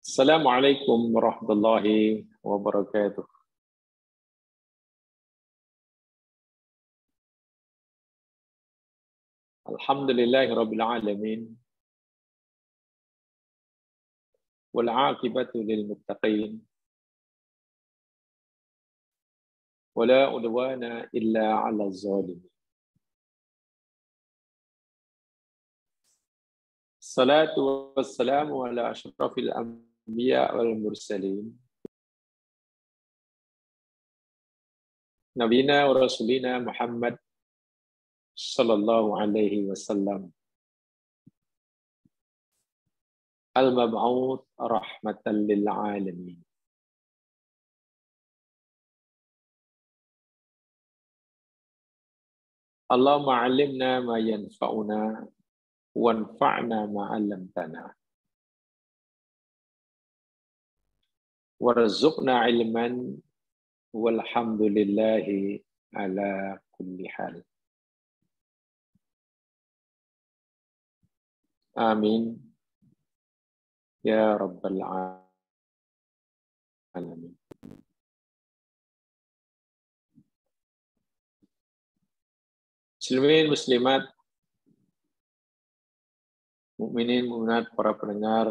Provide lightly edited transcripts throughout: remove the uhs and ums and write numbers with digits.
Assalamualaikum warahmatullahi wabarakatuh. Alhamdulillahirabbil alamin. Wal 'aqibatu lil muttaqin. Wala udwana illa 'alal zalimin. Salatu wassalamu ala asyrafil anbiya wal mursalin. Nabiyina wa rasulina Muhammad sallallahu alaihi wasallam. Al-mab'uts rahmatan lil alamin. Allahumma 'allimna ma yanfa'una wanfa'na ma 'allamtana. Warzuqna 'ilman walhamdulillahi ala kulli hal. Amin ya rabbal alamin. Muslimin muslimat, mukminin mukminat, para pendengar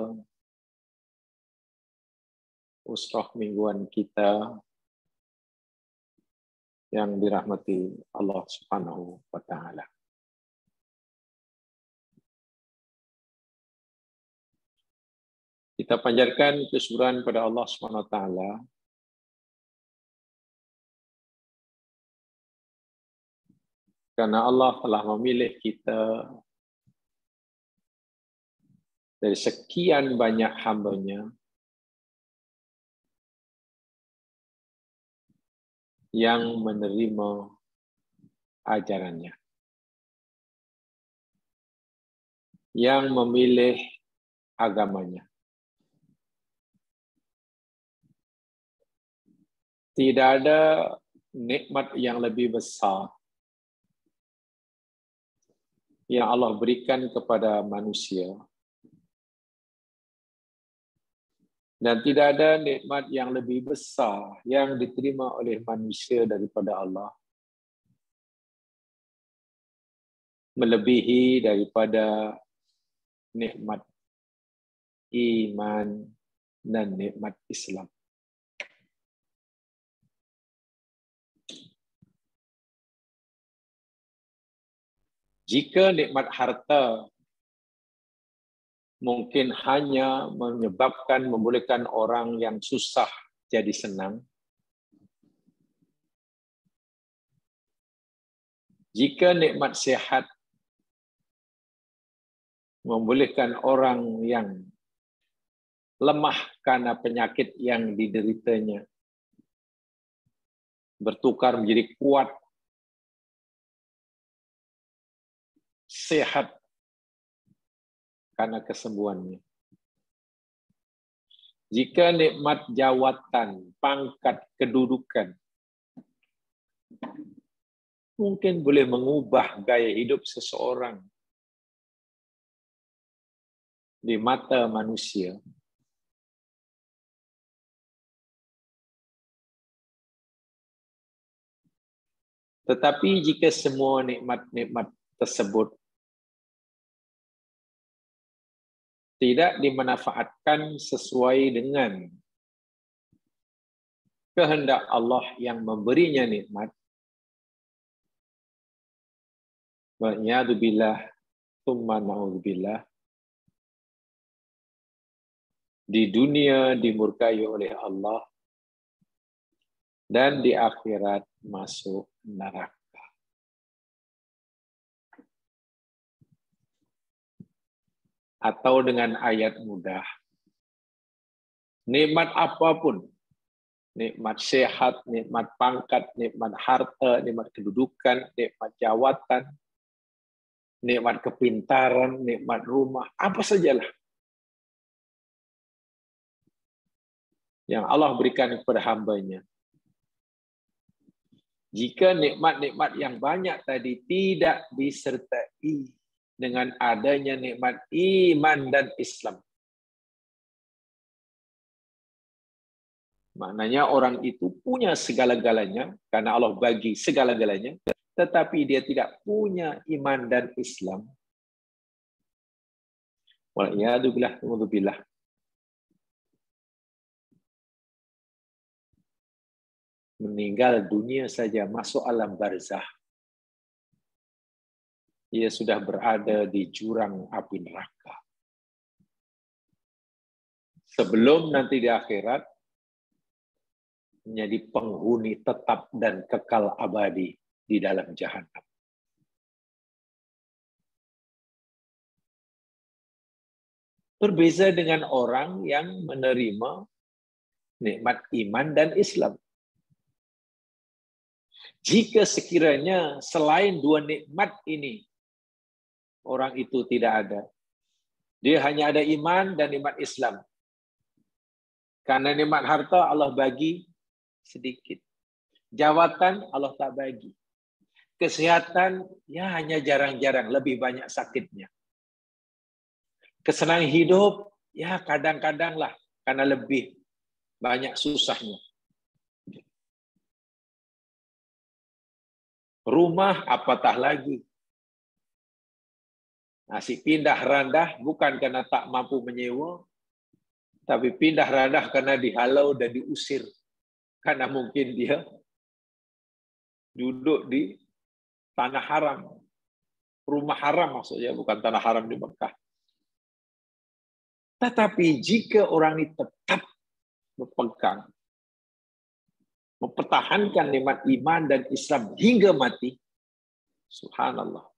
usrah mingguan kita yang dirahmati Allah Subhanahu wa taala. Kita panjatkan kesyukuran pada Allah Subhanahu wa taala karena Allah telah memilih kita dari sekian banyak hamba-Nya yang menerima ajarannya, yang memilih agamanya. Tidak ada nikmat yang lebih besar yang Allah berikan kepada manusia. Dan tidak ada nikmat yang lebih besar yang diterima oleh manusia daripada Allah, melebihi daripada nikmat iman dan nikmat Islam. Jika nikmat harta mungkin hanya membolehkan orang yang susah jadi senang, jika nikmat sehat membolehkan orang yang lemah karena penyakit yang dideritanya bertukar menjadi kuat, sehat karena kesembuhannya. Jika nikmat jawatan, pangkat, kedudukan mungkin boleh mengubah gaya hidup seseorang di mata manusia, tetapi jika semua nikmat-nikmat tersebut tidak dimanfaatkan sesuai dengan kehendak Allah yang memberinya nikmat, wa'iyadzubillah, tsumma na'udzubillah, di dunia dimurkai oleh Allah dan di akhirat masuk neraka. Atau dengan ayat mudah, nikmat apapun, nikmat sehat, nikmat pangkat, nikmat harta, nikmat kedudukan, nikmat jawatan, nikmat kepintaran, nikmat rumah, apa sajalah yang Allah berikan kepada hamba-Nya. Jika nikmat-nikmat yang banyak tadi tidak disertai dengan adanya nikmat iman dan Islam, Maknanya orang itu punya segala-galanya karena Allah bagi segala-galanya, tetapi dia tidak punya iman dan Islam. Waliyadzubillah. Meninggal dunia saja, masuk alam barzah. Ia sudah berada di jurang api neraka. Sebelum nanti di akhirat, menjadi penghuni tetap dan kekal abadi di dalam jahanam. Berbeza dengan orang yang menerima nikmat iman dan Islam. Jika sekiranya selain dua nikmat ini, orang itu tidak ada. Dia hanya ada iman dan nikmat Islam. Karena nikmat harta Allah bagi sedikit. Jawatan Allah tak bagi. Kesehatan ya hanya jarang-jarang, lebih banyak sakitnya. Kesenangan hidup ya kadang-kadang lah, karena lebih banyak susahnya. Rumah apatah lagi. Nasi pindah randah bukan karena tak mampu menyewa, tapi pindah randah karena dihalau dan diusir. Karena mungkin dia duduk di tanah haram. Rumah haram maksudnya, bukan tanah haram di Mekah. Tetapi jika orang ini tetap berpegang, mempertahankan nikmat iman dan Islam hingga mati, subhanallah.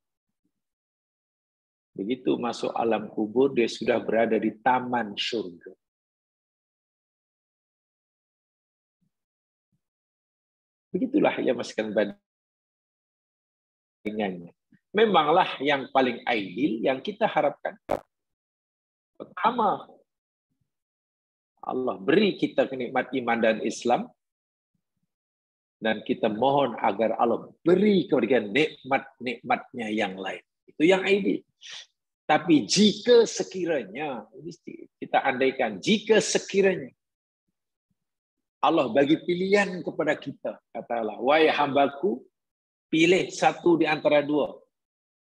Begitu masuk alam kubur, dia sudah berada di taman surga. Begitulah yang masukkan bandingannya. Memanglah yang paling ideal yang kita harapkan. Pertama, Allah beri kita kenikmat iman dan Islam, dan kita mohon agar Allah beri kepada kita nikmat-nikmatnya yang lain. Itu yang ideal. Tapi jika sekiranya, kita andaikan, jika sekiranya Allah bagi pilihan kepada kita, kata Allah, wahai hambaku, pilih satu di antara dua.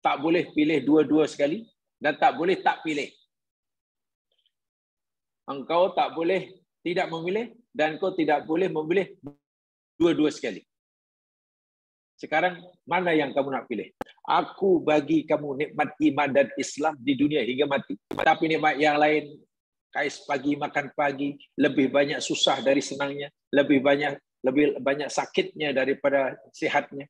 Tak boleh pilih dua-dua sekali, dan tak boleh tak pilih. Engkau tak boleh tidak memilih, dan engkau tidak boleh memilih dua-dua sekali. Sekarang, mana yang kamu nak pilih? Aku bagi kamu nikmat iman dan Islam di dunia hingga mati. Tapi nikmat yang lain, kais pagi, makan pagi, lebih banyak susah dari senangnya, lebih banyak sakitnya daripada sehatnya.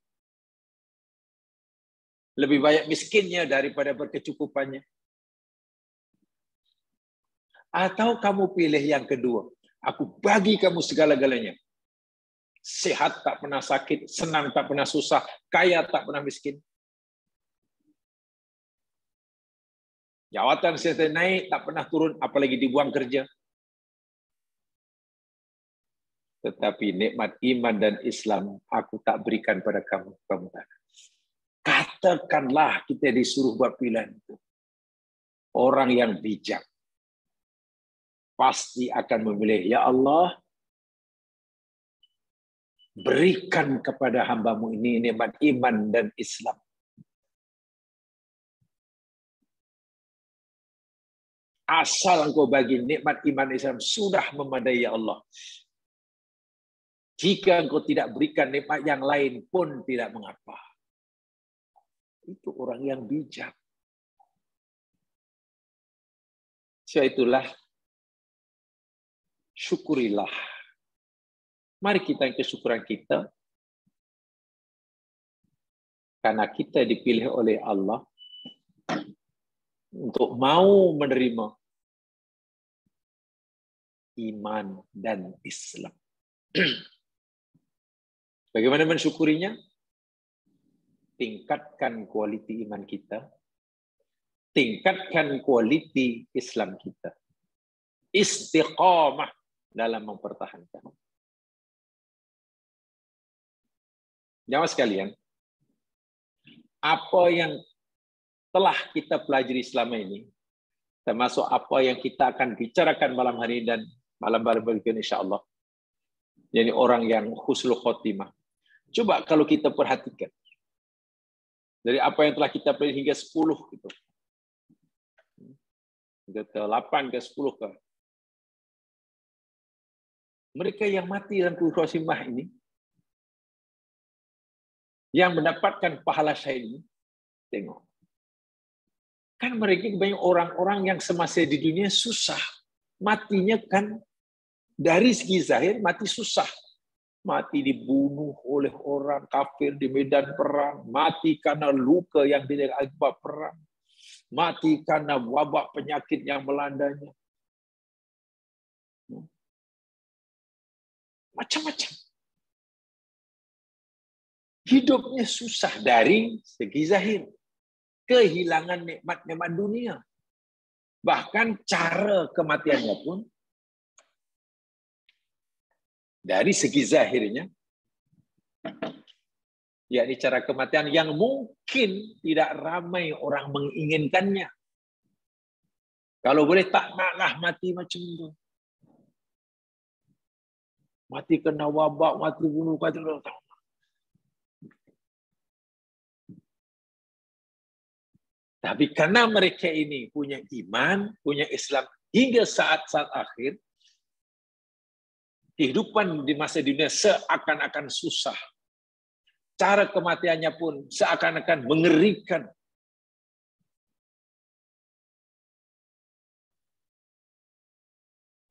Lebih banyak miskinnya daripada berkecukupannya. Atau kamu pilih yang kedua. Aku bagi kamu segala-galanya. Sehat tak pernah sakit, senang tak pernah susah, kaya tak pernah miskin. Jawatan saya naik, tak pernah turun, apalagi dibuang kerja. Tetapi nikmat iman dan Islam, aku tak berikan pada kamu. Kamu tak. Katakanlah kita disuruh buat pilihan itu. Orang yang bijak pasti akan memilih, ya Allah, berikan kepada hambamu ini nikmat iman dan Islam. Asal engkau bagi nikmat iman Islam sudah memadai, ya Allah. Jika engkau tidak berikan nikmat yang lain pun tidak mengapa. Itu orang yang bijak. Itulah syukurilah. Mari kita yang kesyukuran kita, karena kita dipilih oleh Allah untuk mau menerima iman dan Islam. Bagaimana mensyukurinya? Tingkatkan kualiti iman kita, tingkatkan kualiti Islam kita. Istiqamah dalam mempertahankan. Jamaah sekalian, apa yang telah kita pelajari selama ini, termasuk apa yang kita akan bicarakan malam hari dan malam berikutnya insya Allah, Jadi orang yang husnul khotimah. Coba kalau kita perhatikan dari apa yang telah kita pelajari hingga 10 gitu. Hingga ke 8 ke 10 ke. Mereka yang mati dalam husnul khotimah ini yang mendapatkan pahala syahid ini, tengok. Kan mereka banyak orang-orang yang semasa di dunia susah. Matinya kan dari segi zahir mati susah. Mati dibunuh oleh orang kafir di medan perang. Mati karena luka yang tidak akibat perang. Mati karena wabak penyakit yang melandanya. Macam-macam. Hidupnya susah dari segi zahir. Kehilangan nikmat-nikmat dunia. Bahkan cara kematiannya pun dari segi zahirnya, yakni cara kematian yang mungkin tidak ramai orang menginginkannya. Kalau boleh tak naklah mati macam itu. Mati kena wabak, mati bunuh, kata tapi karena mereka ini punya iman, punya Islam hingga saat-saat akhir, kehidupan di masa dunia seakan-akan susah. Cara kematiannya pun seakan-akan mengerikan.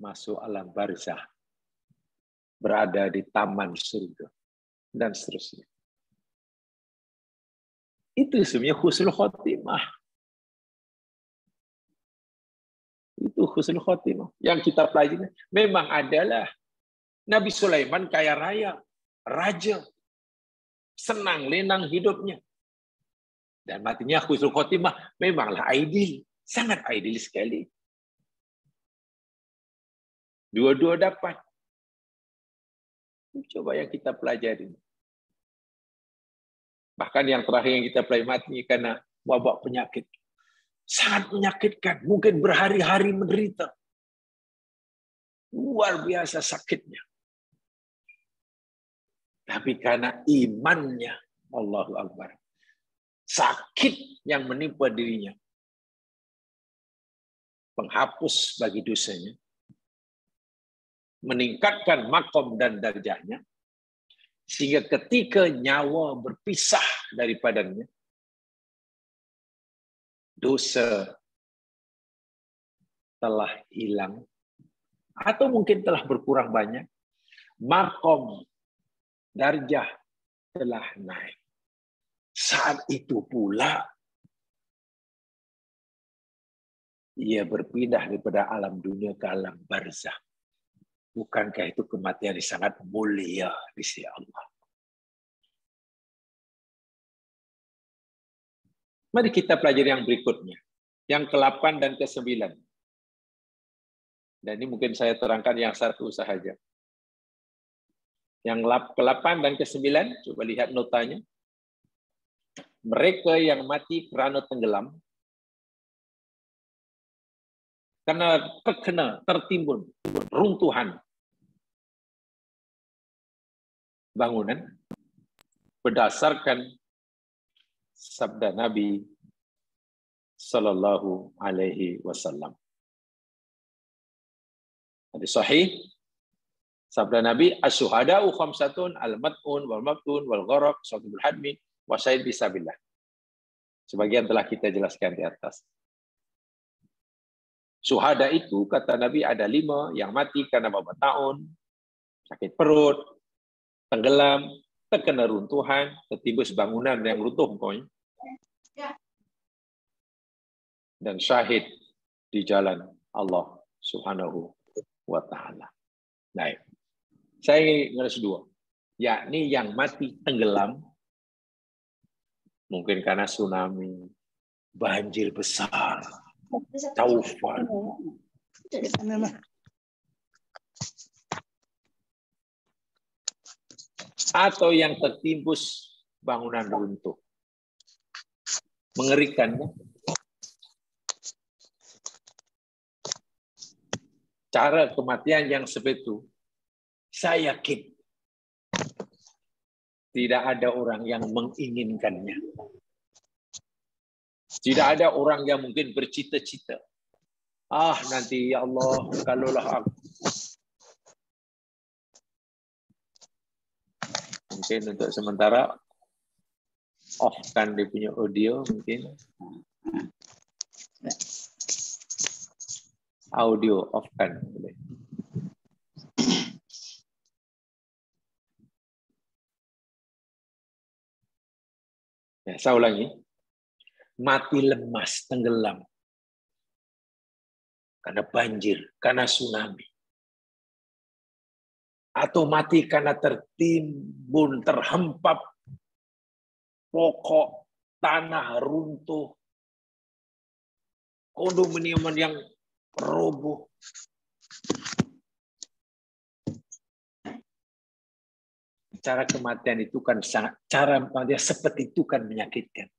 Masuk alam barzah. Berada di taman surga. Dan seterusnya. Itu sebenarnya husnul khotimah. Itu husnul khotimah. Yang kita pelajari memang adalah Nabi Sulaiman kaya raya, raja, senang lenang hidupnya. Dan matinya husnul khotimah memanglah ideal, sangat ideal sekali. Dua-dua dapat. Coba yang kita pelajari. Bahkan yang terakhir yang kita pelajari mati karena wabak penyakit. Sangat menyakitkan, mungkin berhari-hari menderita. Luar biasa sakitnya. Tapi karena imannya, Allahu Akbar. Sakit yang menimpa dirinya. Penghapus bagi dosanya. Meningkatkan makom dan darjahnya. Sehingga ketika nyawa berpisah daripadanya, dosa telah hilang. Atau mungkin telah berkurang banyak. Makom, darjah telah naik. Saat itu pula ia berpindah daripada alam dunia ke alam barzah. Bukankah itu kematian yang sangat mulia di sisi Allah? Mari kita pelajari yang berikutnya. Yang ke-8 dan ke-9. Dan ini mungkin saya terangkan yang satu sahaja. Yang ke-8 dan ke-9, coba lihat notanya. Mereka yang mati kerana tenggelam, karena terkena, tertimbun, runtuhan bangunan, berdasarkan sabda Nabi Sallallahu Alaihi Wasallam. Hadis sahih, sabda Nabi, as-syuhada'u khamsatun al-mat'un wal-mabtun wal-gharaq sahibul hadmi wasyahid bisabillah. Sebagian telah kita jelaskan di atas. Syuhada itu, kata Nabi, ada 5 yang mati karena wabak taun, sakit perut, tenggelam, terkena runtuhan, tertimbus bangunan yang runtuh pokoknya. Dan syahid di jalan Allah Subhanahu wa Ta'ala. Baik. Saya ingin garis 2. Yakni yang mati tenggelam, mungkin karena tsunami, banjir besar, taufan. Atau yang tertimbus bangunan runtuh. Mengerikan, kan? Cara kematian yang seperti itu Saya yakin tidak ada orang yang menginginkannya. Tidak ada orang yang mungkin bercita-cita. Nanti ya Allah, kalaulah aku. Mungkin untuk sementara off-kan dia punya audio mungkin. Audio off-kan. Ya, saya ulangi. Mati lemas, tenggelam. Karena banjir, karena tsunami. Atau mati karena tertimbun, terhempap, pokok tanah runtuh, kondominium yang roboh. Cara kematian itu kan sangat, cara kematian seperti itu kan menyakitkan.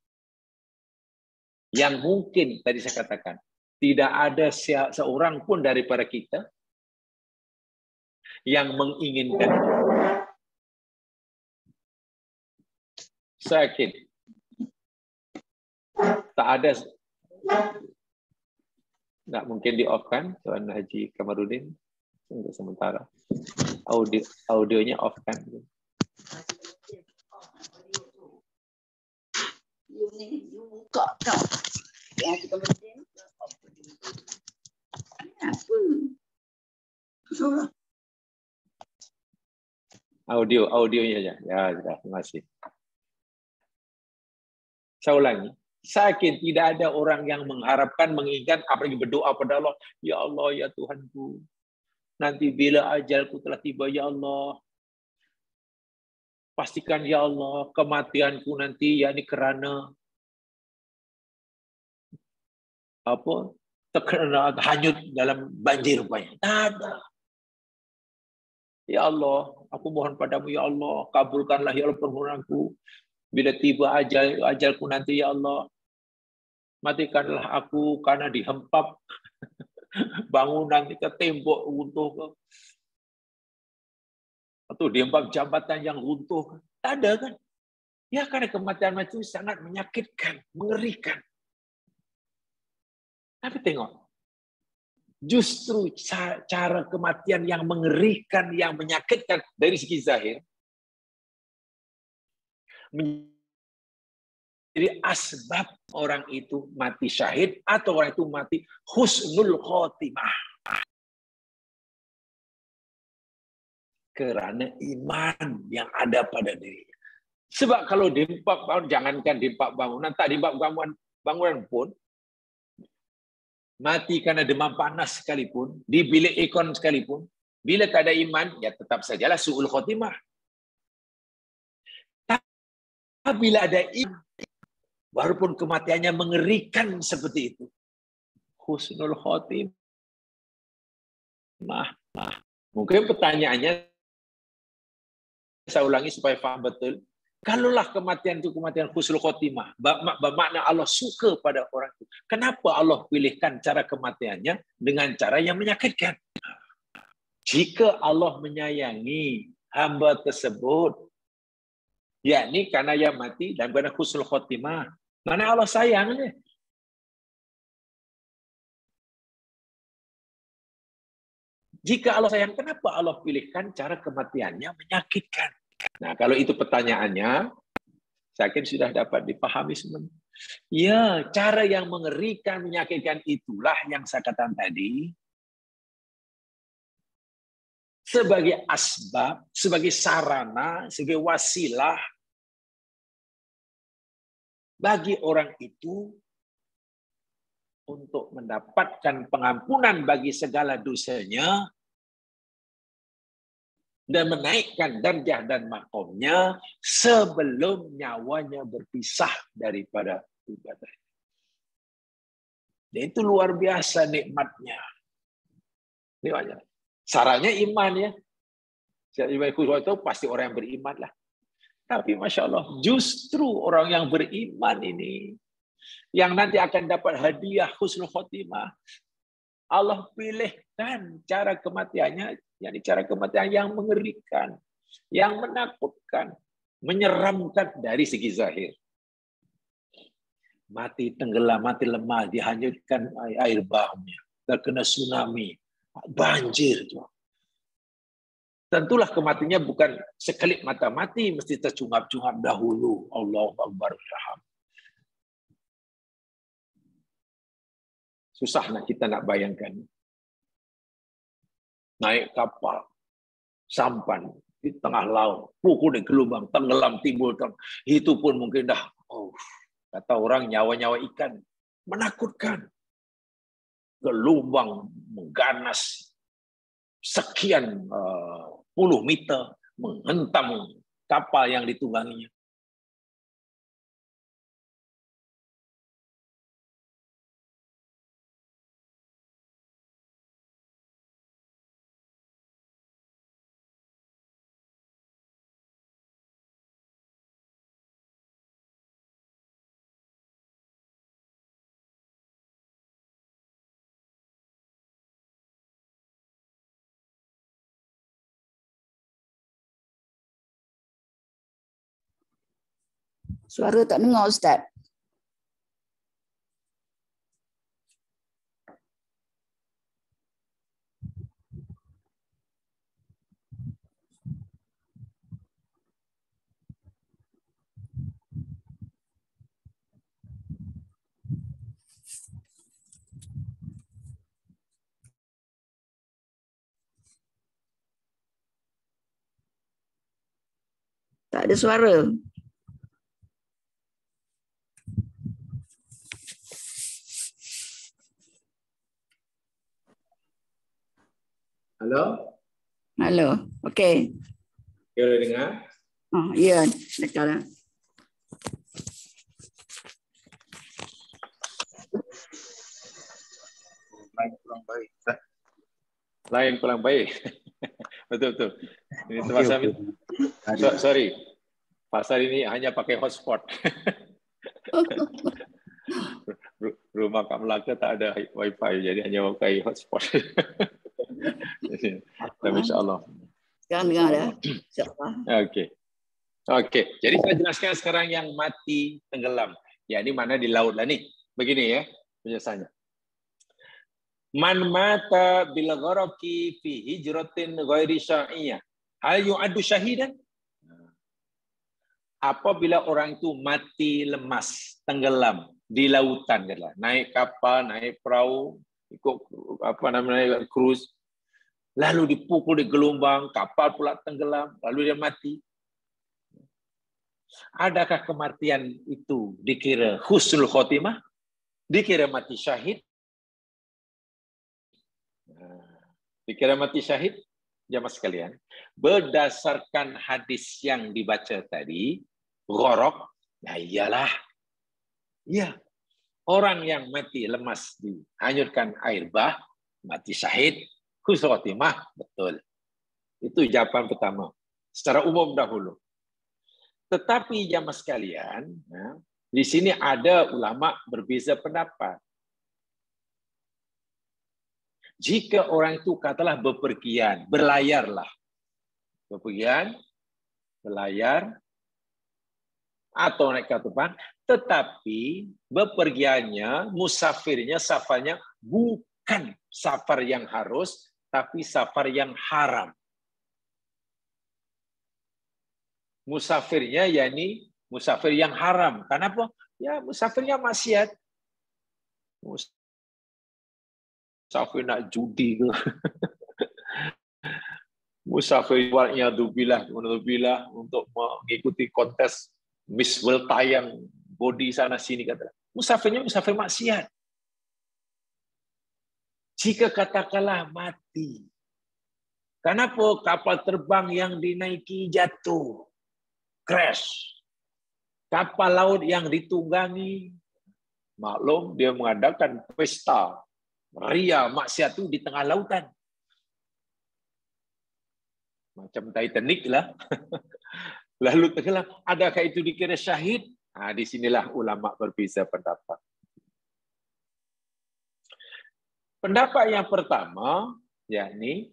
Yang mungkin tadi saya katakan, tidak ada seorang pun daripada kita yang menginginkan. Saya yakin tak ada, nggak mungkin di off kan, Tuan Haji Kamarudin untuk sementara. Audionya off kan. Audionya aja. Ya, sudah, terima kasih. Saya ulangi. Saya yakin tidak ada orang yang mengharapkan, menginginkan, apalagi berdoa pada Allah, ya Allah, ya Tuhanku, nanti bila ajalku telah tiba, ya Allah, pastikan ya Allah kematianku nanti yakni karena terkena hanyut dalam banjir banyak. Tak ada. Ya Allah, aku mohon padamu ya Allah, kabulkanlah ya Allah permohonanku. Bila tiba ajalku nanti ya Allah, matikanlah aku karena dihempap bangunan ke tembok runtuh, atau dihempap jambatan yang runtuh. Tak ada kan? Ya karena kematian itu sangat menyakitkan, mengerikan. Tapi tengok, justru cara kematian yang mengerikan, yang menyakitkan dari segi zahir, jadi asbab orang itu mati syahid atau orang itu mati husnul khotimah. Karena iman yang ada pada dirinya. Sebab kalau dimpak bangunan, jangankan dimpak bangunan, tak dimpak bangunan pun, mati karena demam panas sekalipun, di bilik aircon sekalipun, bila tak ada iman, ya tetap sajalah su'ul khotimah. Tapi bila ada iman, walaupun kematiannya mengerikan seperti itu, husnul khotimah. Mungkin pertanyaannya, saya ulangi supaya paham betul. Kalaulah kematian itu kematian husnul khotimah, bermakna Allah suka pada orang itu. Kenapa Allah pilihkan cara kematiannya dengan cara yang menyakitkan? Jika Allah menyayangi hamba tersebut, yakni karena ia mati dan karena husnul khotimah, mana Allah sayangnya. Jika Allah sayang, kenapa Allah pilihkan cara kematiannya menyakitkan? Nah, kalau itu pertanyaannya, saya yakin sudah dapat dipahami semua. Ya, cara yang mengerikan, menyakitkan itulah yang saya katakan tadi. Sebagai asbab, sebagai sarana, sebagai wasilah bagi orang itu untuk mendapatkan pengampunan bagi segala dosanya dan menaikkan darjah dan makomnya sebelum nyawanya berpisah daripada ibadah. Dan itu luar biasa nikmatnya. Nikmatnya. Syaratnya iman ya. Iman itu pasti orang yang beriman lah. Tapi Masya Allah, justru orang yang beriman ini yang nanti akan dapat hadiah husnul khotimah. Allah pilihkan cara kematiannya, yakni cara kematian yang mengerikan, yang menakutkan, menyeramkan dari segi zahir. Mati tenggelam, mati lemah, dihanyutkan air bahnya, terkena tsunami, banjir. Tentulah kematiannya bukan sekelip mata mati, mesti tercungap-cungap dahulu. Allahu Akbar. Susah kita nak bayangkan. Naik kapal, sampan di tengah laut, pukul di gelombang, tenggelam timbul. Itu pun mungkin dah, kata orang nyawa-nyawa ikan, menakutkan. Gelombang mengganas sekian puluh meter, menghentam kapal yang ditungganginya. Suara tak dengar, Ustaz. Tak ada suara. Halo? Halo. Okey. Ya, boleh dengar? Oh, ya, dekat. Lain kurang baik. Lain kurang baik. Betul. Ini okay. Sorry. Pasal ini hanya pakai hotspot. Rumah Kak Melaka tak ada wifi, jadi hanya pakai hotspot. InsyaAllah. Sekarang dengar dah. InsyaAllah. Okey. Jadi saya jelaskan sekarang yang mati tenggelam. Ya, ini mana di laut lah nih. Begini ya penjelasannya. Man mata bil gharaqi fi hijratin ghairi syar'iyyah. Hal yu'addu syahidan? Apabila orang itu mati lemas, tenggelam di lautan, naik kapal, naik perahu, ikut cruise, lalu dipukul di gelombang, kapal pula tenggelam, lalu dia mati. Adakah kematian itu dikira husnul khotimah? Dikira mati syahid? Dikira mati syahid? Jamaah sekalian, berdasarkan hadis yang dibaca tadi, gharaq, ya iyalah. Ya, orang yang mati lemas dihanyutkan air bah, mati syahid, husnul khotimah, betul. Itu jawaban pertama. Secara umum dahulu. Tetapi jamaah sekalian, di sini ada ulama berbeza pendapat. Jika orang itu katalah bepergian, berlayarlah. Bepergian, berlayar, atau naik kapal terbang, tetapi bepergiannya, musafirnya, safarnya bukan safar yang harus, tapi safar yang haram. Musafirnya yakni musafir yang haram. Kenapa? Ya musafirnya maksiat. Musafir nak judi ke? Musafir buatnya dubilah untuk mengikuti kontes Miss World tayang body sana sini kata. Musafirnya musafir maksiat. Jika katakanlah mati. Kenapa kapal terbang yang dinaiki jatuh? Crash. Kapal laut yang ditunggangi, maklum dia mengadakan pesta ria maksiat itu di tengah lautan. Macam Titanic lah. Lalu tenggelam. Adakah itu dikira syahid? Nah, di sinilah ulama berbeza pendapat. Pendapat yang pertama, yakni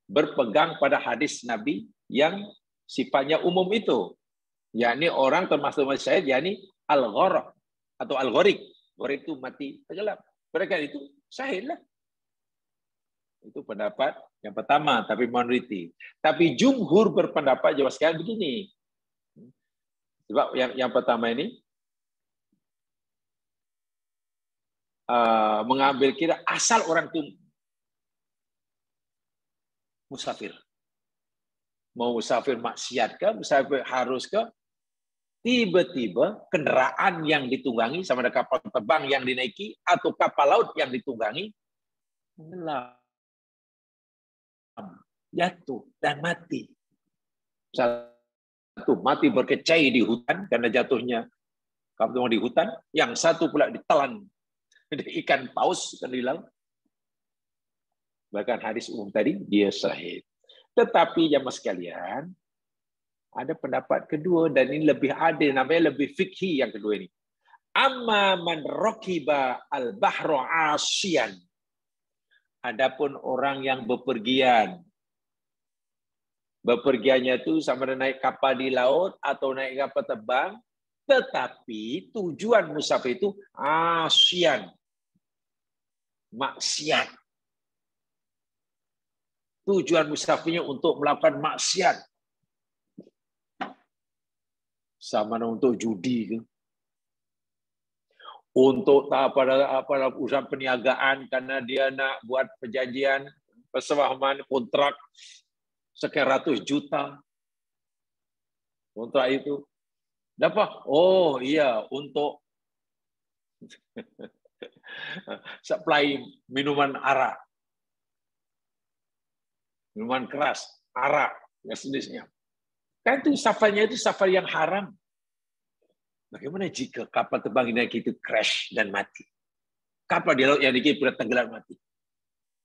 berpegang pada hadis Nabi yang sifatnya umum itu, yakni orang termasuk syahid, yakni al-gharq atau al-gharik. Gharik itu mati tenggelam. Mereka itu syahidlah. Itu pendapat yang pertama, tapi minoriti. Tapi jumhur berpendapat jawab sekalian begini. Sebab yang pertama ini mengambil kira asal orang itu musafir. Mau musafir maksiat ke, musafir harus ke, tiba-tiba kendaraan yang ditunggangi sama ada kapal terbang yang dinaiki atau kapal laut yang ditunggangi tenggelam, jatuh dan mati. Satu mati berkecai di hutan karena jatuhnya kapal di hutan, yang satu pula ditelan ikan paus di laut. Bahkan hadis umum tadi dia syahid. Tetapi jamaah sekalian, ada pendapat kedua dan ini lebih adil, namanya lebih fikhi yang kedua ini. Amma man rakiba al-bahra asyan. Adapun orang yang bepergian. Bepergiannya itu sama ada naik kapal di laut atau naik kapal terbang, tetapi tujuan musafir itu asyan. Maksiat. Tujuan musafirnya untuk melakukan maksiat. Sama untuk judi ke. Untuk pada urusan perniagaan karena dia nak buat perjanjian, persefahaman, kontrak sekian ratus juta. Kontrak itu. Dapat? Oh iya, untuk supply minuman arak. Minuman keras, arak, dan sejenisnya. Kan itu safarnya itu safar yang haram. Bagaimana jika kapal terbang ini itu crash dan mati? Kapal di laut yang dikira tenggelam mati.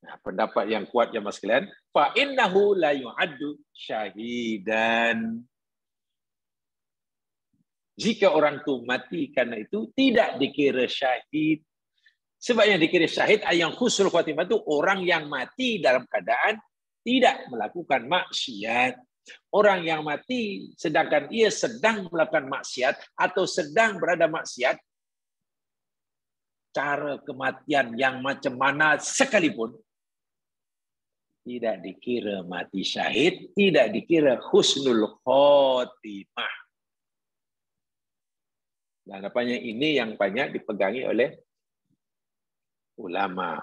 Nah, pendapat yang kuat jemaah sekalian, fa innahu la yu'addu syahidan. Jika orang itu mati karena itu tidak dikira syahid. Sebab yang dikira syahid yang husnul khatimah itu orang yang mati dalam keadaan tidak melakukan maksiat. Orang yang mati sedangkan ia sedang melakukan maksiat atau sedang berada maksiat, cara kematian yang macam mana sekalipun tidak dikira mati syahid, tidak dikira husnul khotimah. Dan apanya ini yang banyak dipegangi oleh ulama.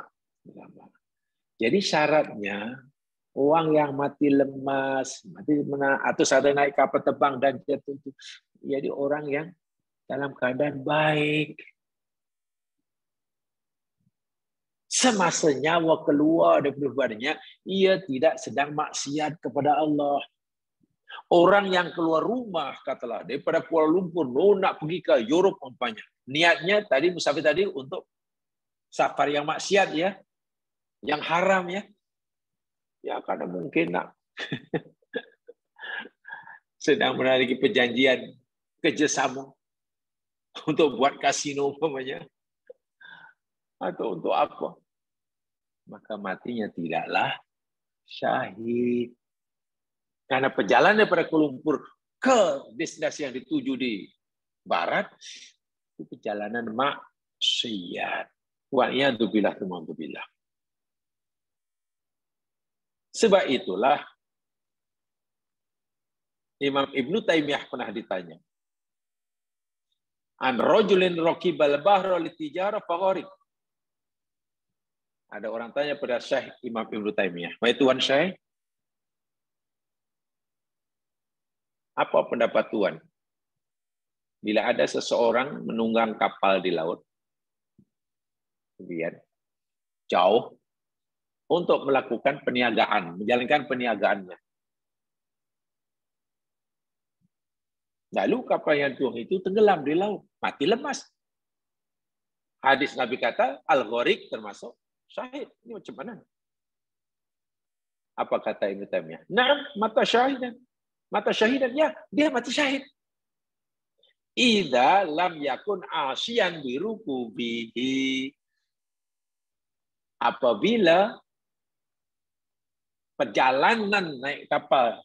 Jadi syaratnya orang yang mati lemas, mati atau sadar naik kapal terbang dan jatuh itu, jadi orang yang dalam keadaan baik. Semasa nyawa keluar dari badannya, ia tidak sedang maksiat kepada Allah. Orang yang keluar rumah, katalah, daripada Kuala Lumpur, nak pergi ke Europe umpamanya. Niatnya tadi, musafir tadi untuk safar yang maksiat ya, yang haram ya. Ya karena mungkin nak sedang menaiki perjanjian kerjasama untuk buat kasino umpamanya atau untuk apa, maka matinya tidaklah syahid. Karena perjalanan daripada Kuala Lumpur ke destinasi yang dituju di barat itu perjalanan maksiat. Wa'iyadzubillah tumanzubillah. Sebab itulah Imam Ibnu Taimiyah pernah ditanya. An rajulin raqibal bahra litijara fagharib. Ada orang tanya pada Syekh Imam Ibnu Taimiyah, "Wahai Tuan Syekh, apa pendapat Tuan bila ada seseorang menunggang kapal di laut, kemudian jauh untuk melakukan perniagaan, menjalankan perniagaannya. Lalu kapal yang tuang itu tenggelam di laut, mati lemas. Hadis Nabi kata, al-gharik termasuk syahid. Ini macam mana? Apa kata Ibnu Taimiyah? Naam, mata syahidan. Mata syahidan, ya, dia mati syahid. Idza lam yakun asyan birukubihi. apabila perjalanan naik kapal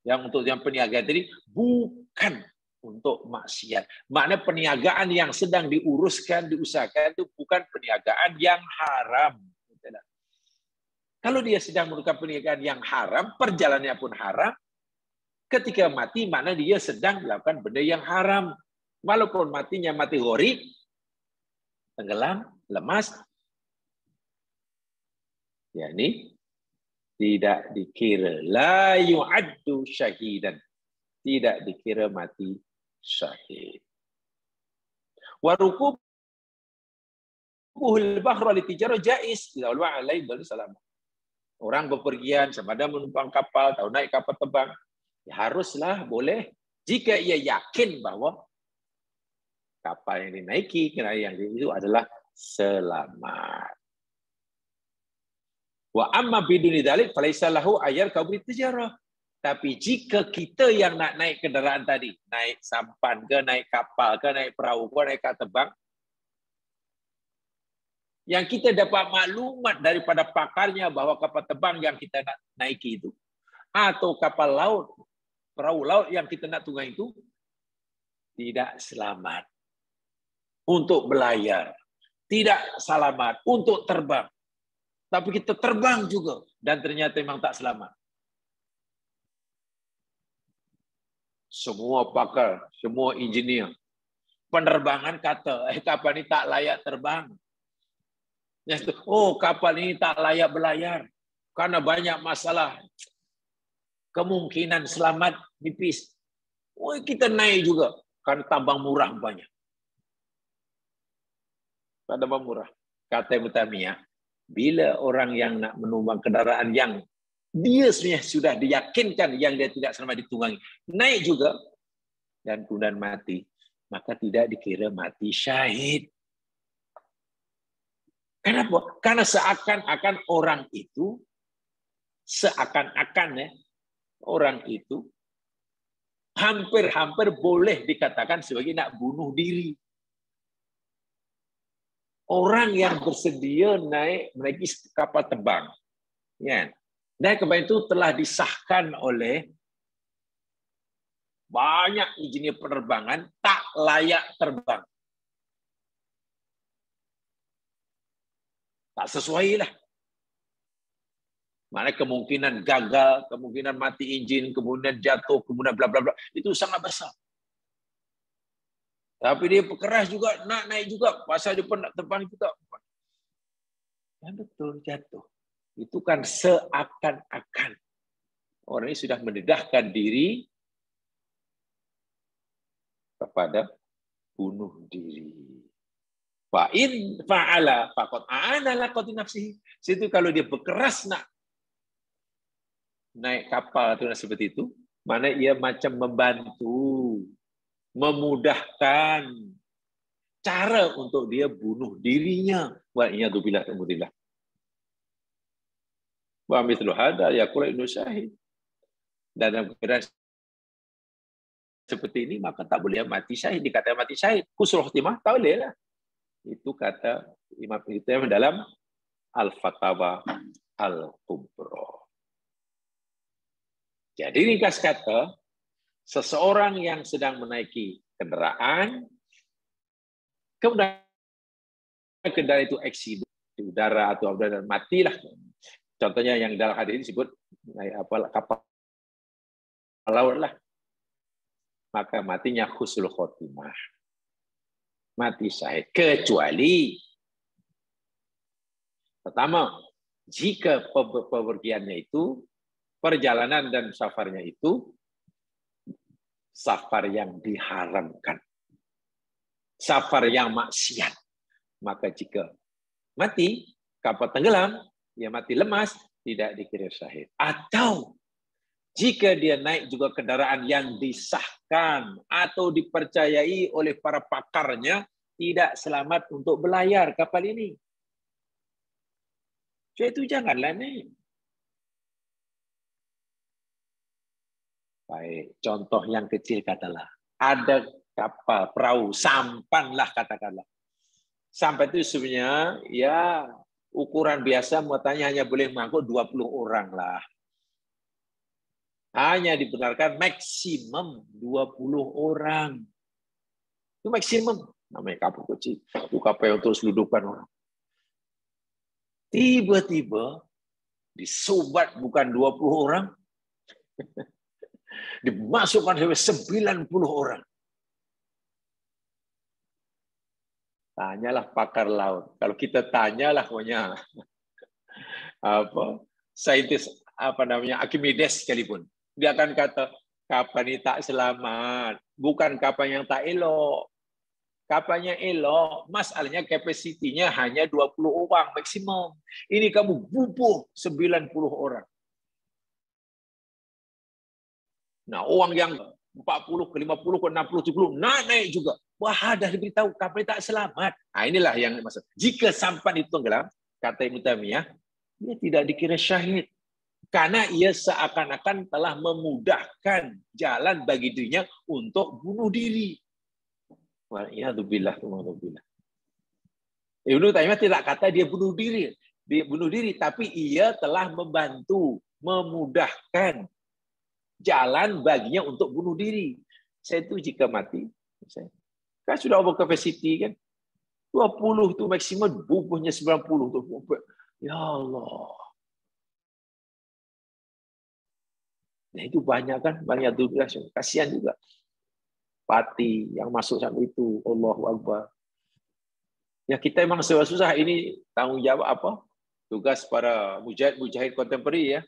yang untuk yang perniagaan tadi bukan untuk maksiat. Makna perniagaan yang sedang diuruskan, diusahakan itu bukan perniagaan yang haram. Kalau dia sedang melakukan perniagaan yang haram, perjalanannya pun haram, ketika mati, makna dia sedang melakukan benda yang haram. Walaupun matinya mati gharq, tenggelam, lemas, yakni tidak dikira la yu'addu syahidan, tidak dikira mati syahid. Wa rukubuhul bahra litijarah jaiz idza ulwa alaihi salam. Orang berpergian sama ada menumpang kapal atau naik kapal terbang, ya haruslah boleh jika ia yakin bahwa kapal yang dinaiki, kendaraan yang itu adalah selamat. Wa amma biduni dzalik falaisa lahu ayar kabri tijarah. Tapi jika kita yang nak naik kendaraan tadi, naik sampan ke, naik kapal ke, naik perahu ke, naik kapal terbang, yang kita dapat maklumat daripada pakarnya bahwa kapal terbang yang kita nak naiki itu, atau kapal laut, perahu laut yang kita nak tunggangi itu, tidak selamat untuk belayar, tidak selamat untuk terbang. Tapi kita terbang juga dan ternyata memang tak selamat. Semua pakar, semua engineer penerbangan kata, kapal ini tak layak terbang. Oh, kapal ini tak layak belayar karena banyak masalah. Kemungkinan selamat nipis. Oh, kita naik juga karena tambang murah banyak. Tambang murah. Kata Mutamiyah, bila orang yang nak menumpang kendaraan yang dia sebenarnya sudah diyakinkan yang dia tidak selamat ditunggangi, naik juga dan kemudian mati, maka tidak dikira mati syahid. Kenapa? Karena seakan-akan orang itu, orang itu hampir-hampir boleh dikatakan sebagai nak bunuh diri. Orang yang bersedia menaiki kapal terbang, ya. Dan kapal itu telah disahkan oleh banyak engineer penerbangan tak layak terbang. Tak sesuai lah. Mana kemungkinan gagal, kemungkinan mati enjin, kemudian jatuh, kemudian bla bla bla, itu sangat besar. Tapi dia pekeras juga, nak naik juga, pasal dia pun nak terbang juga. Dan betul jatuh. Itu kan seakan-akan orang ini sudah mendedahkan diri kepada bunuh diri. Fa'in fa'ala faqad a'ana laqati nafsihi. Situ kalau dia berkeras nak naik kapal atau seperti itu, mana ia macam membantu, memudahkan cara untuk dia bunuh dirinya. Wa iyadzubillah ta'ala. Wa mithlu hada yaqulu ibnu syahid. Dan dalam keadaan seperti ini maka tak boleh mati syahid. Dikatakan mati syahid, husnul khotimah tak boleh lah. Itu kata Imam Ibnu Taimiyah dalam Al-Fatawa Al-Kubra. Jadi ringkas kata, seseorang yang sedang menaiki kendaraan, kemudian kendaraan itu eksiden di udara atau udara matilah. Contohnya yang dalam hadis ini disebut naik kapal laut lah. Maka matinya husnul khotimah. Mati syahid. Kecuali pertama, jika pepergiannya itu, perjalanan dan safarnya itu safar yang diharamkan. Safar yang maksiat. Maka jika mati, kapal tenggelam, dia mati lemas, tidak dikira syahid. Atau jika dia naik juga kendaraan yang disahkan atau dipercayai oleh para pakarnya tidak selamat untuk belayar kapal ini. Jadi itu janganlah naik. Baik, contoh yang kecil katalah. Ada kapal, perahu, sampan lah katakanlah. Sampai itu sebenarnya ya ukuran biasa muatannya hanya boleh mengangkut 20 orang lah. Hanya dibenarkan maksimum 20 orang. Itu maksimum. Namanya kapal kecil. Itu kapal untuk seludupan orang. Tiba-tiba disobat bukan 20 orang, dimasukkan sampai 90 orang. Tanyalah pakar laut. Kalau kita tanyalah pokoknya saintis Archimedes sekalipun, dia akan kata kapal ini tak selamat, bukan kapal yang tak elok. Kapalnya elok, masalahnya kapasitinya hanya 20 orang maksimum. Ini kamu bubuh 90 orang. Nah, orang yang 40 ke 50 ke 60 70 naik juga. Wah, dah diberitahu kapal tak selamat. Nah, inilah yang maksud. Jika sampan itu tenggelam, kata Ibnu Taimiyah, dia tidak dikira syahid. Karena ia seakan-akan telah memudahkan jalan bagi dirinya untuk bunuh diri. Waliyadzubillah. Ibnu Taimiyah tidak kata dia bunuh diri. Dia bunuh diri, tapi ia telah membantu, memudahkan jalan baginya untuk bunuh diri. Saya itu jika mati, kan sudah over capacity kan, 20 itu maksimum, bubuhnya 90 tu. Ya Allah. Nah, itu banyak kan, banyak tugas. Kasihan juga. Pati yang masuk sampai itu, Allahu Akbar. Ya kita memang susah ini tanggung jawab apa? Tugas para mujahid kontemporari ya.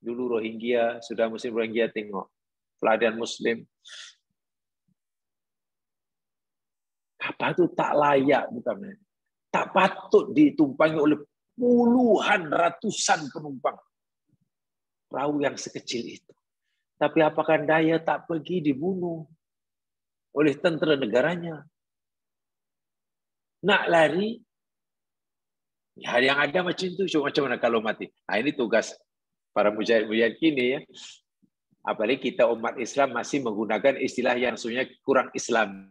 Dulu Rohingya, sudah Muslim Rohingya tengok. Peladian Muslim. Kapal itu tak layak, bukan? Tak patut ditumpangi oleh puluhan, ratusan penumpang. Perahu yang sekecil itu. Tapi apakah daya tak pergi dibunuh oleh tentera negaranya? Nak lari, ya yang ada macam itu. Cuma macam mana kalau mati? Nah, ini tugas para mujahid-mujahid kini ya. Apalagi kita umat Islam masih menggunakan istilah yang sebenarnya kurang Islam.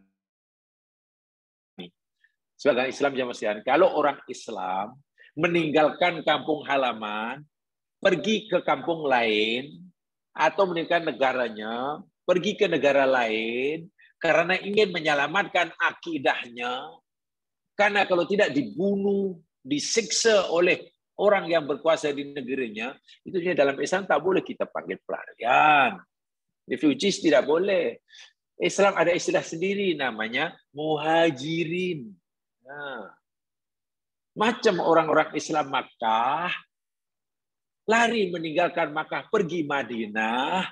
Sebagai Islam zaman sekarang, kalau orang Islam meninggalkan kampung halaman, pergi ke kampung lain, atau meninggalkan negaranya, pergi ke negara lain, karena ingin menyelamatkan akidahnya, karena kalau tidak dibunuh, disiksa oleh orang yang berkuasa di negerinya, itu dalam Islam tak boleh kita panggil pelarian. Refugees tidak boleh. Islam ada istilah sendiri namanya muhajirin. Nah, macam orang-orang Islam Makkah, lari meninggalkan Makkah, pergi Madinah,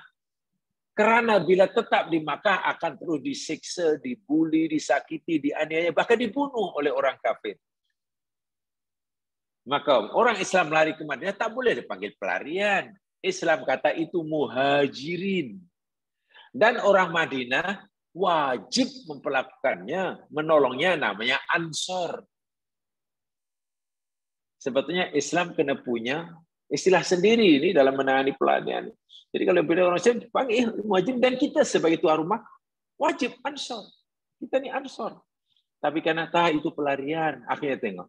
karena bila tetap di Makkah akan terus disiksa, dibuli, disakiti, dianiaya, bahkan dibunuh oleh orang kafir. Maka orang Islam lari ke Madinah tak boleh dipanggil pelarian. Islam kata itu muhajirin. Dan orang Madinah wajib memperlakukannya, menolongnya, namanya ansor. Sebetulnya Islam kena punya istilah sendiri ini dalam menangani pelarian. Jadi kalau beda orang Islam dipanggil muhajirin, dan kita sebagai tuan rumah wajib ansor. Kita ni ansor. Tapi karena itu pelarian, akhirnya tengok.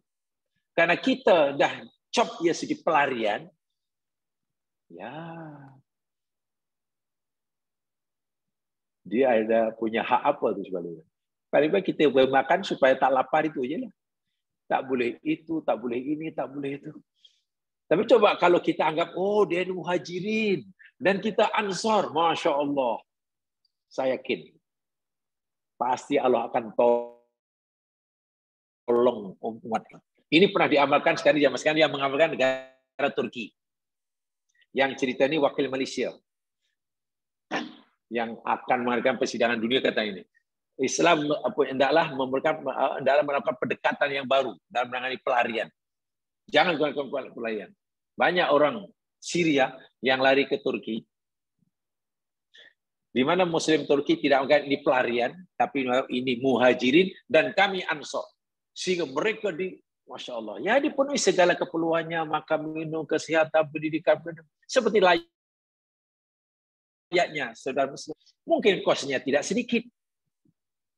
Karena kita dah cop ya segi pelarian, ya dia ada punya hak apa tu sebenarnya. Paling baik kita boleh makan supaya tak lapar itu aja lah. Tak boleh itu, tak boleh ini, tak boleh itu. Tapi coba kalau kita anggap, oh dia muhajirin dan kita ansor, Masya Allah. Saya yakin pasti Allah akan tolong umat. Ini pernah diamalkan sekali zaman sekarang, yang mengamalkan negara Turki. Yang cerita ini wakil Malaysia yang akan mengadakan persidangan dunia kata ini. Islam hendaklah melakukan pendekatan yang baru dalam menangani pelarian. Jangan gunakan pelarian. Banyak orang Syria yang lari ke Turki, di mana Muslim Turki tidak mengatakan ini pelarian, tapi ini muhajirin dan kami ansor. Sehingga mereka Masya Allah, ya dipenuhi segala keperluannya, makan, minum, kesehatan, pendidikan, seperti layaknya saudara Muslim. Mungkin kosnya tidak sedikit,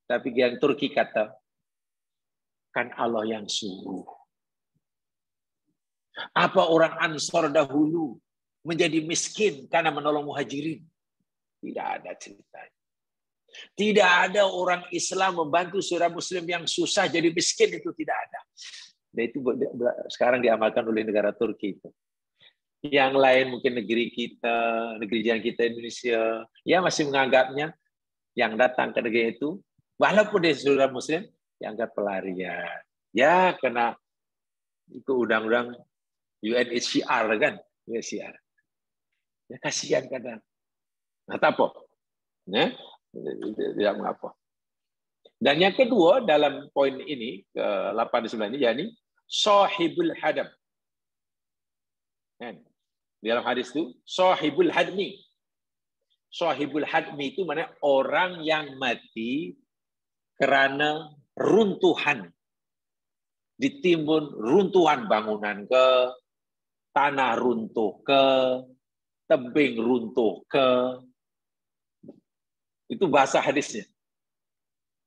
tapi yang Turki kata, kan Allah yang suruh. Apa orang Ansor dahulu menjadi miskin karena menolong muhajirin? Tidak ada ceritanya. Tidak ada orang Islam membantu saudara Muslim yang susah jadi miskin, itu tidak ada. Dan itu sekarang diamalkan oleh negara Turki itu. Yang lain mungkin negeri kita, negeri jiran kita Indonesia, ya masih menganggapnya yang datang ke negeri itu, walaupun dia saudara Muslim, dianggap pelarian. Ya, kena itu undang-undang UNHCR kan, UNHCR. Ya kasihan kadang. Nah, apa? Ya, tidak mengapa. Dan yang kedua dalam poin ini ke 8-9 ini, yakni sahibul hadam. Di dalam hadis itu sahibul hadmi. Sahibul hadmi itu mana? Orang yang mati karena runtuhan. Ditimbun runtuhan bangunan ke, tanah runtuh ke, tebing runtuh ke. Itu bahasa hadisnya.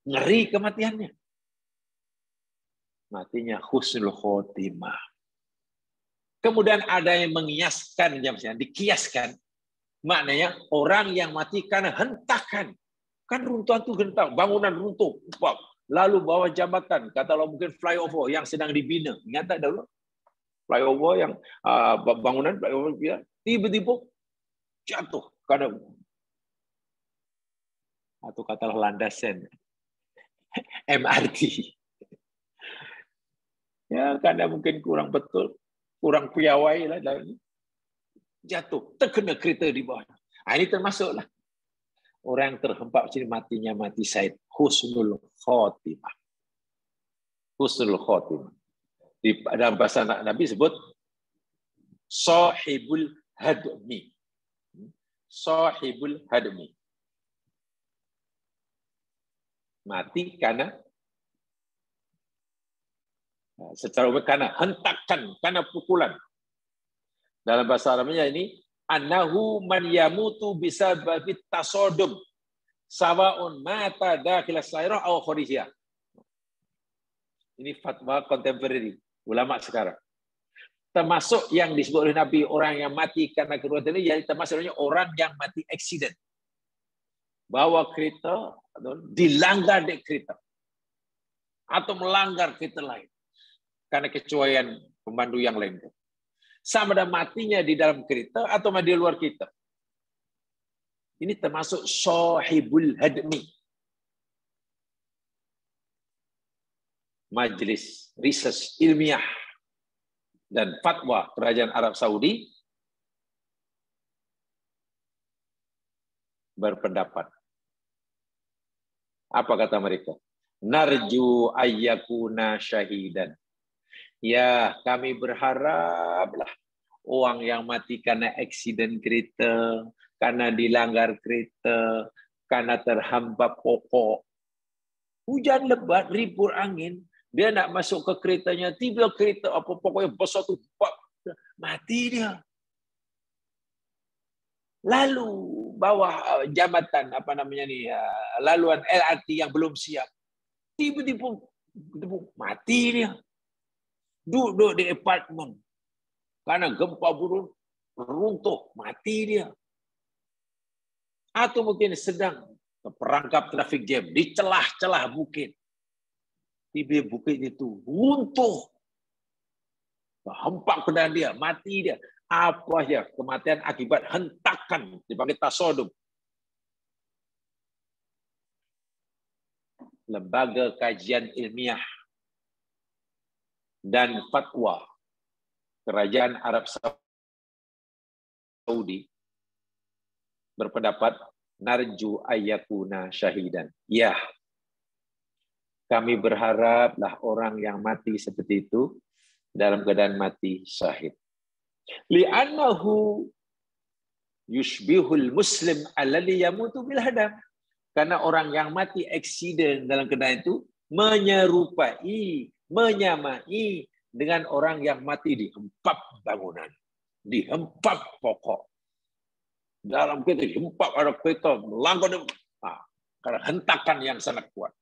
Ngeri kematiannya. Matinya husnul khotimah. Kemudian ada yang mengiaskan, dikiaskan. Maknanya orang yang mati karena hentakan. Kan runtuhan itu hentak, bangunan runtuh. Lalu bawah jambatan, katalah mungkin flyover yang sedang dibina. Ingat tak dulu? Flyover yang bangunan flyover tiba-tiba jatuh karena atau katalah landasan MRT. Ya, karena mungkin kurang betul, kurang piawai lah, dan jatuh, terkena kereta di bawah. Nah, ini termasuklah orang yang terhempak sini matinya mati syahid, husnul khotimah. Husnul khotimah. Di dalam bahasa Nabi sebut sahibul hadmi. Sahibul hadmi. Mati karena secara umum karena hentakan, karena pukulan. Dalam bahasa Arabnya ini annahu man yamutu bisababi tasodum sawaun mata dakhil sairah aw kharijiyah. Ini fatwa kontemporer ulama sekarang. Termasuk yang disebut oleh Nabi orang yang mati karena kedua ini, jadi termasuknya orang yang mati accident. Bawa kereta atau dilanggar di kereta atau melanggar kereta lain karena kecuaian pemandu yang lain. Sama ada matinya di dalam kereta atau di luar kereta. Ini termasuk sahibul hadmi. Majelis Riset Ilmiah dan Fatwa Kerajaan Arab Saudi berpendapat. Apa kata mereka? Narju ayyakuna syahidan. Ya, kami berharaplah orang yang mati karena eksiden kereta, karena dilanggar kereta, karena terhambat pokok. Hujan lebat, ribut angin, dia nak masuk ke keretanya, tiba kereta apa pokoknya besar tu, mati dia. Lalu bawah jambatan apa namanya ni, laluan LRT yang belum siap, tiba-tiba mati dia. Duduk di apartemen karena gempa bumi runtuh, mati dia. Atau mungkin sedang perangkap traffic jam di celah-celah bukit, tiba bukit itu runtuh, hempak kendaraan dia, mati dia. Apa ya kematian akibat hentakan, dipanggil tasodum. Lembaga kajian ilmiah dan fatwa Kerajaan Arab Saudi berpendapat narju ayyakuna syahidan. Ya, kami berharaplah orang yang mati seperti itu dalam keadaan mati syahid. Li'annahu yushbihul muslim alladhi yamutu bil hadam. Karena orang yang mati eksiden dalam keadaan itu menyerupai, menyamai dengan orang yang mati dihempap bangunan, dihempap pokok. Dalam kereta dihempap ada kereta melanggar karena hentakan yang sangat kuat.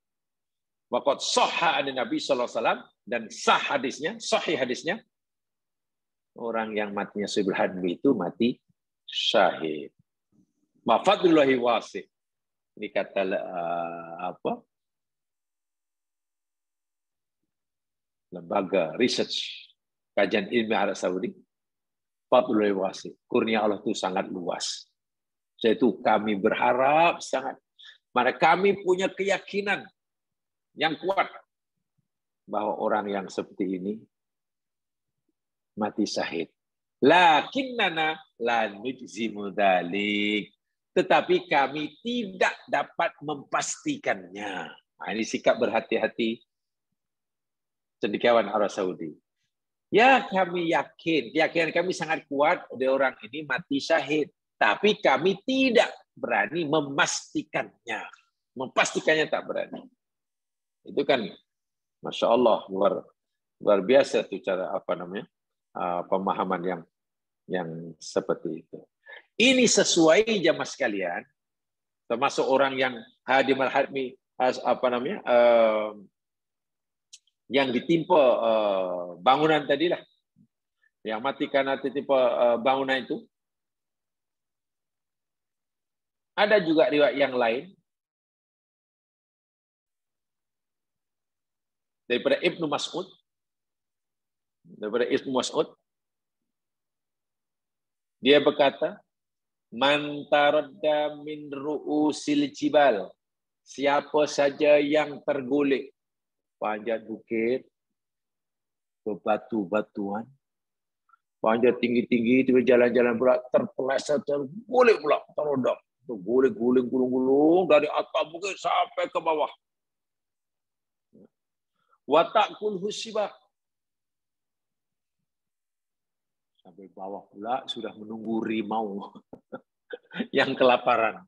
Waqad sahha an Nabi sallallahu alaihi wasallam, dan sah hadisnya, sahih hadisnya, Orang yang matinya sahibul hadmi itu mati syahid. Mafadlullahi wasi'. Ini kata apa? Lembaga research kajian ilmu Arab Saudi. Fadlullahi wasi'. Kurnia Allah itu sangat luas. Jadi kami berharap sangat. Mana kami punya keyakinan yang kuat bahwa orang yang seperti ini mati syahid. Lakinnana la nujzimu dzalik. Tetapi kami tidak dapat memastikannya. Nah, ini sikap berhati-hati cendekiawan Arab Saudi. Ya, kami yakin, keyakinan kami sangat kuat ada orang ini mati syahid, tapi kami tidak berani memastikannya. Memastikannya tak berani. Itu kan Masya Allah luar biasa tuh cara apa namanya pemahaman yang seperti itu. Ini sesuai jamaah sekalian, termasuk orang yang hadim al-hadmi apa namanya yang ditimpa bangunan tadilah, yang mati karena tertimpa bangunan itu. Ada juga riwayat yang lain daripada Ibnu Mas'ud. Dia berkata, man taradda min ru'usil jibal. Siapa saja yang tergolek panjat bukit, berbatu-batuan, panjat tinggi-tinggi, tiba jalan-jalan pula terpeleset, tergolek pula, terodok. Guling-guling, gulung-gulung dari atas bukit sampai ke bawah. Watakul husibah. Sampai bawah pula sudah menunggu rimau yang kelaparan.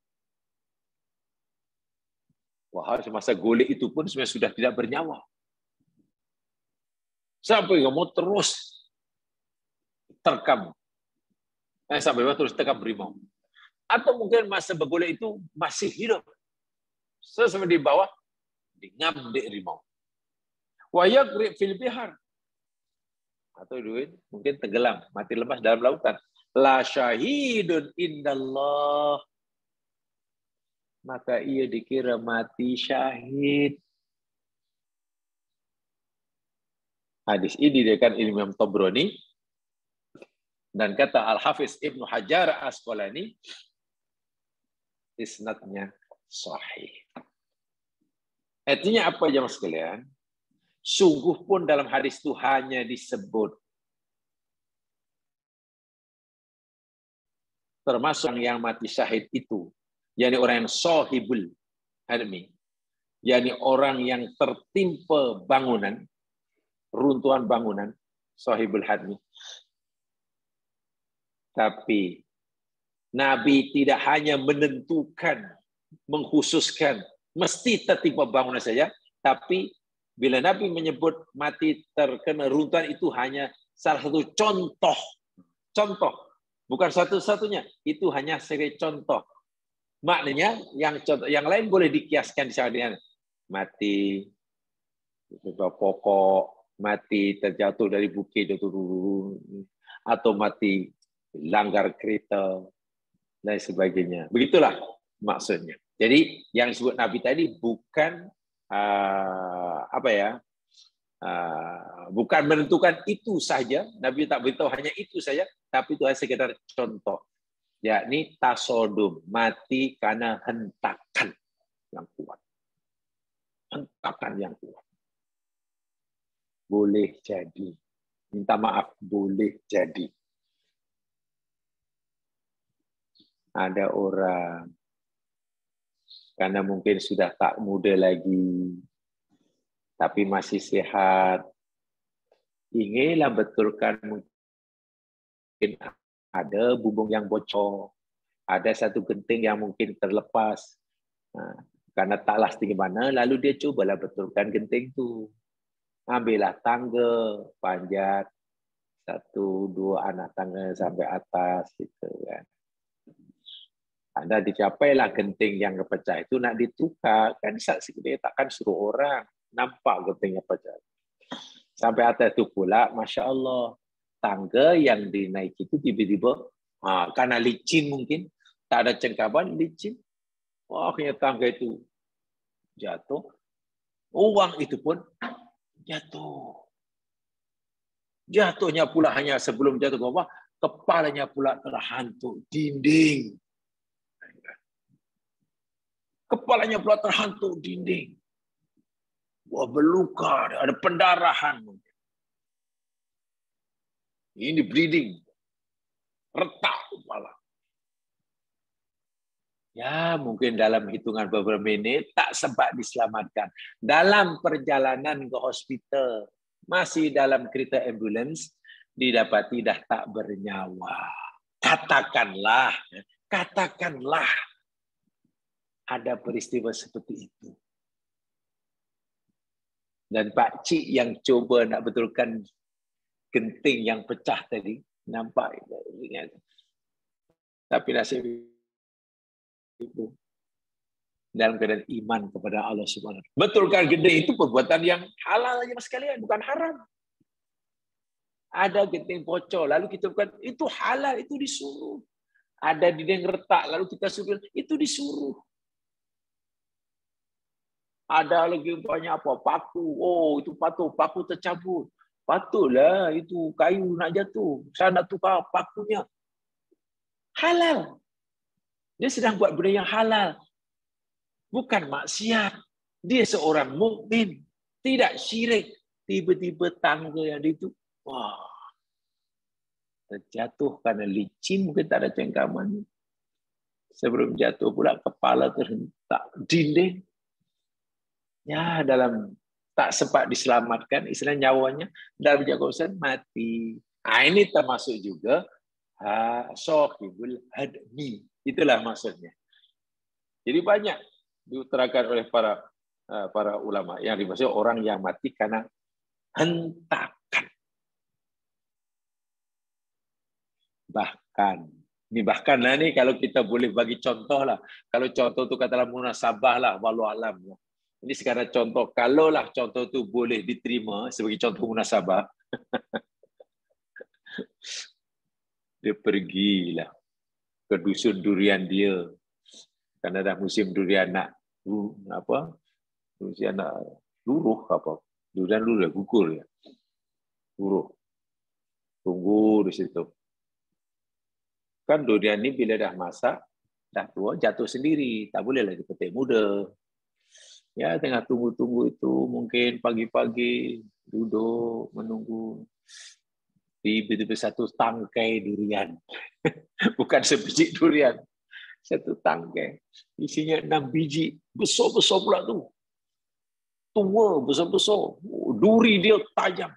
Wah, semasa golek itu pun sebenarnya sudah tidak bernyawa. Sampai kamu terus terkam. Sampai terus terkam rimau. Atau mungkin masa bergolek itu masih hidup. Sesuai di bawah, ngambil rimau. Wa yaqri fil bihar. Atau mungkin tenggelam, mati lemas dalam lautan. La syahidun indallah. Maka ia dikira mati syahid. Hadis ini diriwayatkan Imam Tabrani dan kata Al-Hafiz Ibnu Hajar Asqalani, isnadnya sahih. Artinya apa jemaah sekalian? Sungguh pun dalam hadis itu hanya disebut termasuk yang mati syahid itu, yakni orang yang sahibul hadmi, yakni orang yang tertimpa bangunan, runtuhan bangunan, sahibul hadmi. Tapi Nabi tidak hanya menentukan, mengkhususkan, mesti tertimpa bangunan saja, tapi bila Nabi menyebut mati terkena runtuhan itu hanya salah satu contoh. Contoh. Bukan satu-satunya. Itu hanya sebagai contoh. Maknanya yang contoh yang lain boleh dikiaskan di sana. Mati pokok, mati terjatuh dari bukit atau mati langgar kereta dan sebagainya. Begitulah maksudnya. Jadi yang disebut Nabi tadi bukan bukan menentukan itu saja. Nabi tak beritahu hanya itu saja, tapi itu hanya sekedar contoh. Yakni tasodum, mati karena hentakan yang kuat. Hentakan yang kuat. Boleh jadi. Minta maaf, boleh jadi. Ada orang karena mungkin sudah tak muda lagi, tapi masih sehat, inginlah betulkan mungkin ada bumbung yang bocor, ada satu genting yang mungkin terlepas, karena tak lasting mana, lalu dia cobalah betulkan genting itu, ambillah tangga, panjat 1-2 anak tangga sampai atas, gitu kan. Anda dicapailah genting yang kepecah itu nak ditukar, kan saksi dia takkan suruh orang nampak gentingnya pecah. Sampai atas itu pula, Masya Allah, tangga yang dinaiki itu tiba-tiba karena licin mungkin, tak ada cengkaman, licin. Akhirnya tangga itu jatuh. Uang itu pun jatuh. Jatuhnya pula hanya sebelum jatuh ke bawah, kepalanya pula terhantuk dinding. Kepalanya pula terhantuk dinding. Wah, berluka, ada pendarahan. Ini bleeding. Retak kepala. Ya, mungkin dalam hitungan beberapa menit tak sempat diselamatkan. Dalam perjalanan ke hospital, masih dalam kereta ambulans, didapati dah tak bernyawa. Katakanlah ada peristiwa seperti itu. Dan Pak Cik yang coba nak betulkan genting yang pecah tadi, nampak ringan. Tapi nasib itu dalam keadaan iman kepada Allah Subhanahu. Betulkan genting itu perbuatan yang halal aja mas sekalian, bukan haram. Ada genting bocor, lalu kita bukan itu halal, itu disuruh. Ada dinding retak, lalu kita suruh itu disuruh. Ada lagi banyak apa? Paku. Oh, itu paku tercabut. Patutlah itu kayu nak jatuh. Saya nak tukar pakunya. Halal. Dia sedang buat benda yang halal. Bukan maksiat. Dia seorang mukmin, tidak syirik. Tiba-tiba tangga yang itu, wah, terjatuh karena licin, mungkin tak ada cengkaman. Sebelum jatuh pula kepala terhentak dinding. Ya, dalam tak sempat diselamatkan, istilah nyawanya dalam jangka mati. Ini termasuk juga sahibul hadmi. Itulah maksudnya. Jadi banyak diutarakan oleh para ulama yang dimaksud orang yang mati karena hentakan. Bahkan lah ni kalau kita boleh bagi contoh lah. Kalau contoh tu katalah munasabah lah, walau alam. Ini sekarang contoh, kalaulah contoh tu boleh diterima sebagai contoh munasabah, dia pergilah ke dusun durian dia, karena dah musim durian nak durian nak luruh apa, durian luruh gugur ya, luruh, tunggu di situ. Kan durian ni bila dah masak, dah tua jatuh sendiri, tak boleh lagi petik muda. Ya, tengah tunggu-tunggu itu, mungkin pagi-pagi duduk menunggu. Tiba-tiba satu tangkai durian. Bukan sebiji durian. Satu tangkai. Isinya 6 biji. Besar-besar pula tu. Tua, besar-besar. Duri dia tajam.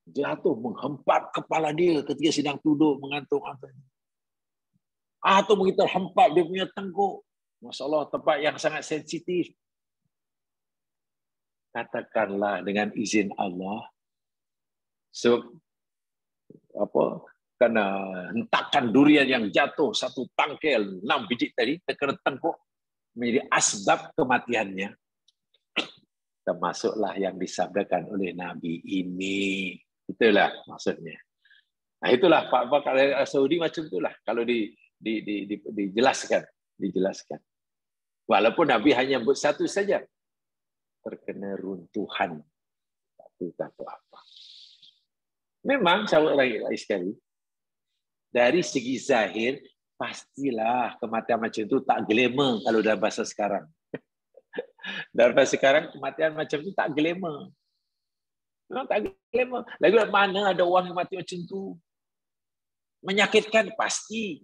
Jatuh menghempat kepala dia ketika sedang duduk mengantung-antung. Atau mungkin terhempat dia punya tengkuk. Masalah tempat yang sangat sensitif. Katakanlah dengan izin Allah, karena hentakan durian yang jatuh satu tangkai 6 biji tadi terkena tengkuk menjadi asbab kematiannya, termasuklah yang disabdakan oleh Nabi ini. Itulah maksudnya. Nah, itulah Pak Saudi macam itulah kalau dijelaskan. Walaupun Nabi hanya buat satu saja, terkena runtuhan. Tak tahu apa. Memang sahabat lagi sekali, dari segi zahir, pastilah kematian macam itu tak glamour kalau dalam bahasa sekarang. Dalam bahasa sekarang, kematian macam itu tak glamour. Memang tak glamour. Lagi mana ada orang yang mati macam itu? Menyakitkan, pasti.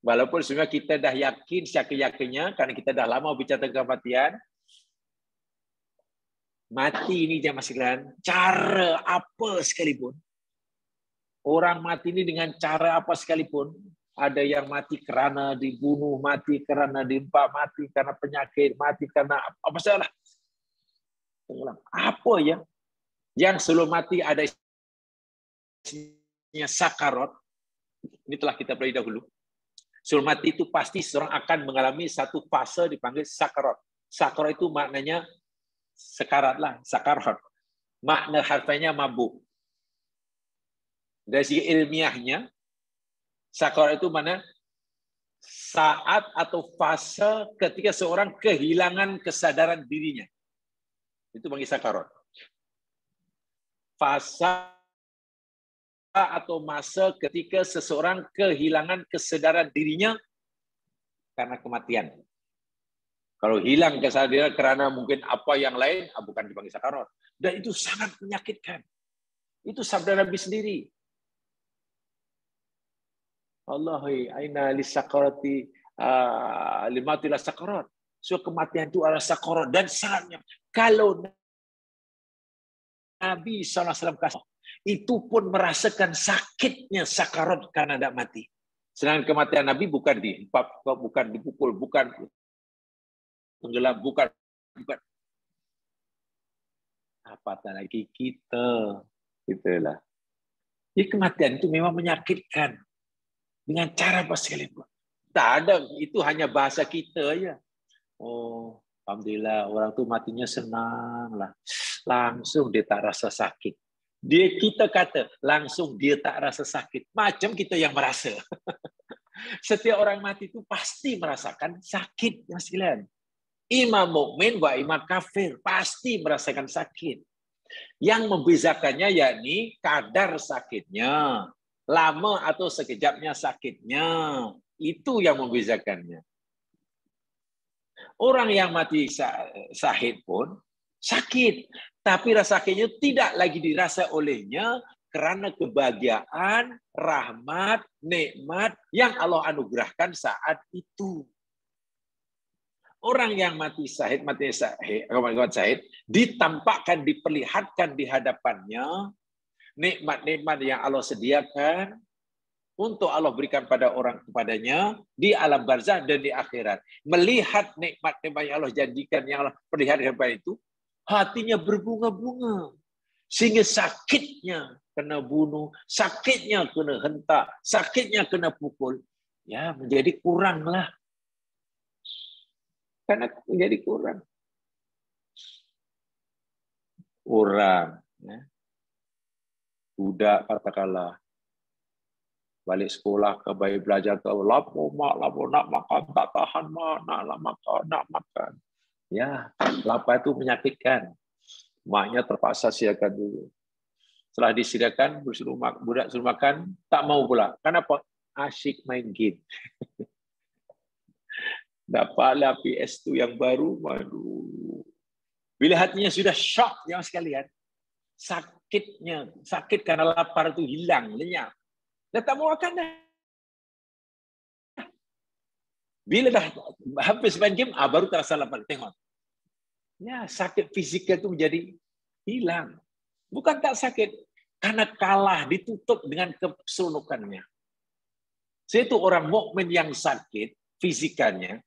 Walaupun sebenarnya kita dah yakin, yakin-yakinnya, karena kita dah lama bicara tentang kematian, mati ini jemaah sekalian, cara apa sekalipun. Orang mati ini dengan cara apa sekalipun. Ada yang mati kerana dibunuh, mati kerana diempak, mati karena penyakit, mati karena apa salah. Apa ya? Yang sebelum mati ada sakarat. Ini telah kita pelajari dahulu. Sebelum mati itu pasti seorang akan mengalami satu fase dipanggil sakarat. Sakarat itu maknanya sekarat lah, sakarat. Makna harfiahnya mabuk. Dari segi ilmiahnya, sakarat itu mana? Saat atau fase ketika seorang kehilangan kesadaran dirinya. Itu bagi sakarat. Fase atau masa ketika seseorang kehilangan kesadaran dirinya karena kematian. Kalau hilang kesadaran karena mungkin apa yang lain, bukan dipanggil sakarat. Dan itu sangat menyakitkan. Itu sabda Nabi sendiri. Allahi aina lisakarati limatilah sakarat. So kematian itu adalah sakarat dan sangatnya. Kalau Nabi SAW itu pun merasakan sakitnya sakarat karena tidak mati. Sedangkan kematian Nabi bukan dipukul, bukan tenggelam, bukan. Apatah lagi kita, itulah. Ya, kematian itu memang menyakitkan dengan cara apa sekalipun. Tak ada, itu hanya bahasa kita ya. Oh, alhamdulillah orang tu matinya senang lah. Langsung dia tak rasa sakit. Kita kata langsung dia tak rasa sakit. Macam kita yang merasa. Setiap orang mati itu pasti merasakan sakit, ya sekalian. Imam mukmin wa imam kafir pasti merasakan sakit. Yang membezakannya yakni kadar sakitnya, lama atau sekejapnya sakitnya. Itu yang membezakannya. Orang yang mati syahid pun sakit, tapi rasa sakitnya tidak lagi dirasa olehnya karena kebahagiaan, rahmat, nikmat yang Allah anugerahkan saat itu. Orang yang mati syahid, ditampakkan, diperlihatkan di hadapannya nikmat-nikmat yang Allah sediakan untuk Allah berikan pada orang kepadanya di alam barzah dan di akhirat. Melihat nikmat-nikmat yang Allah janjikan, yang Allah perlihatkan pada itu, hatinya berbunga-bunga. Sehingga sakitnya kena bunuh, sakitnya kena hentak, sakitnya kena pukul, ya menjadi kuranglah. Karena menjadi kurang. Orang, ya. Budak katakanlah, balik sekolah ke bayi belajar ke lapo nak makan, tak tahan nak makan. Ya, lapar itu menyakitkan. Maknya terpaksa sediakan dulu. Setelah disediakan, budak suruh makan, tak mau pula. Kenapa? Asyik main game. Dapatlah PS2 yang baru, waduh. Bila hatinya sudah shock yang sekalian, sakit karena lapar itu hilang, lenyap. Dah tak mau makan dah. Bila dah habis main game, baru terasa lapar. Tengok. Ya, sakit fizikal itu menjadi hilang. Bukan tak sakit, karena kalah, ditutup dengan keseronokannya. Saya itu orang mukmin yang sakit fizikalnya,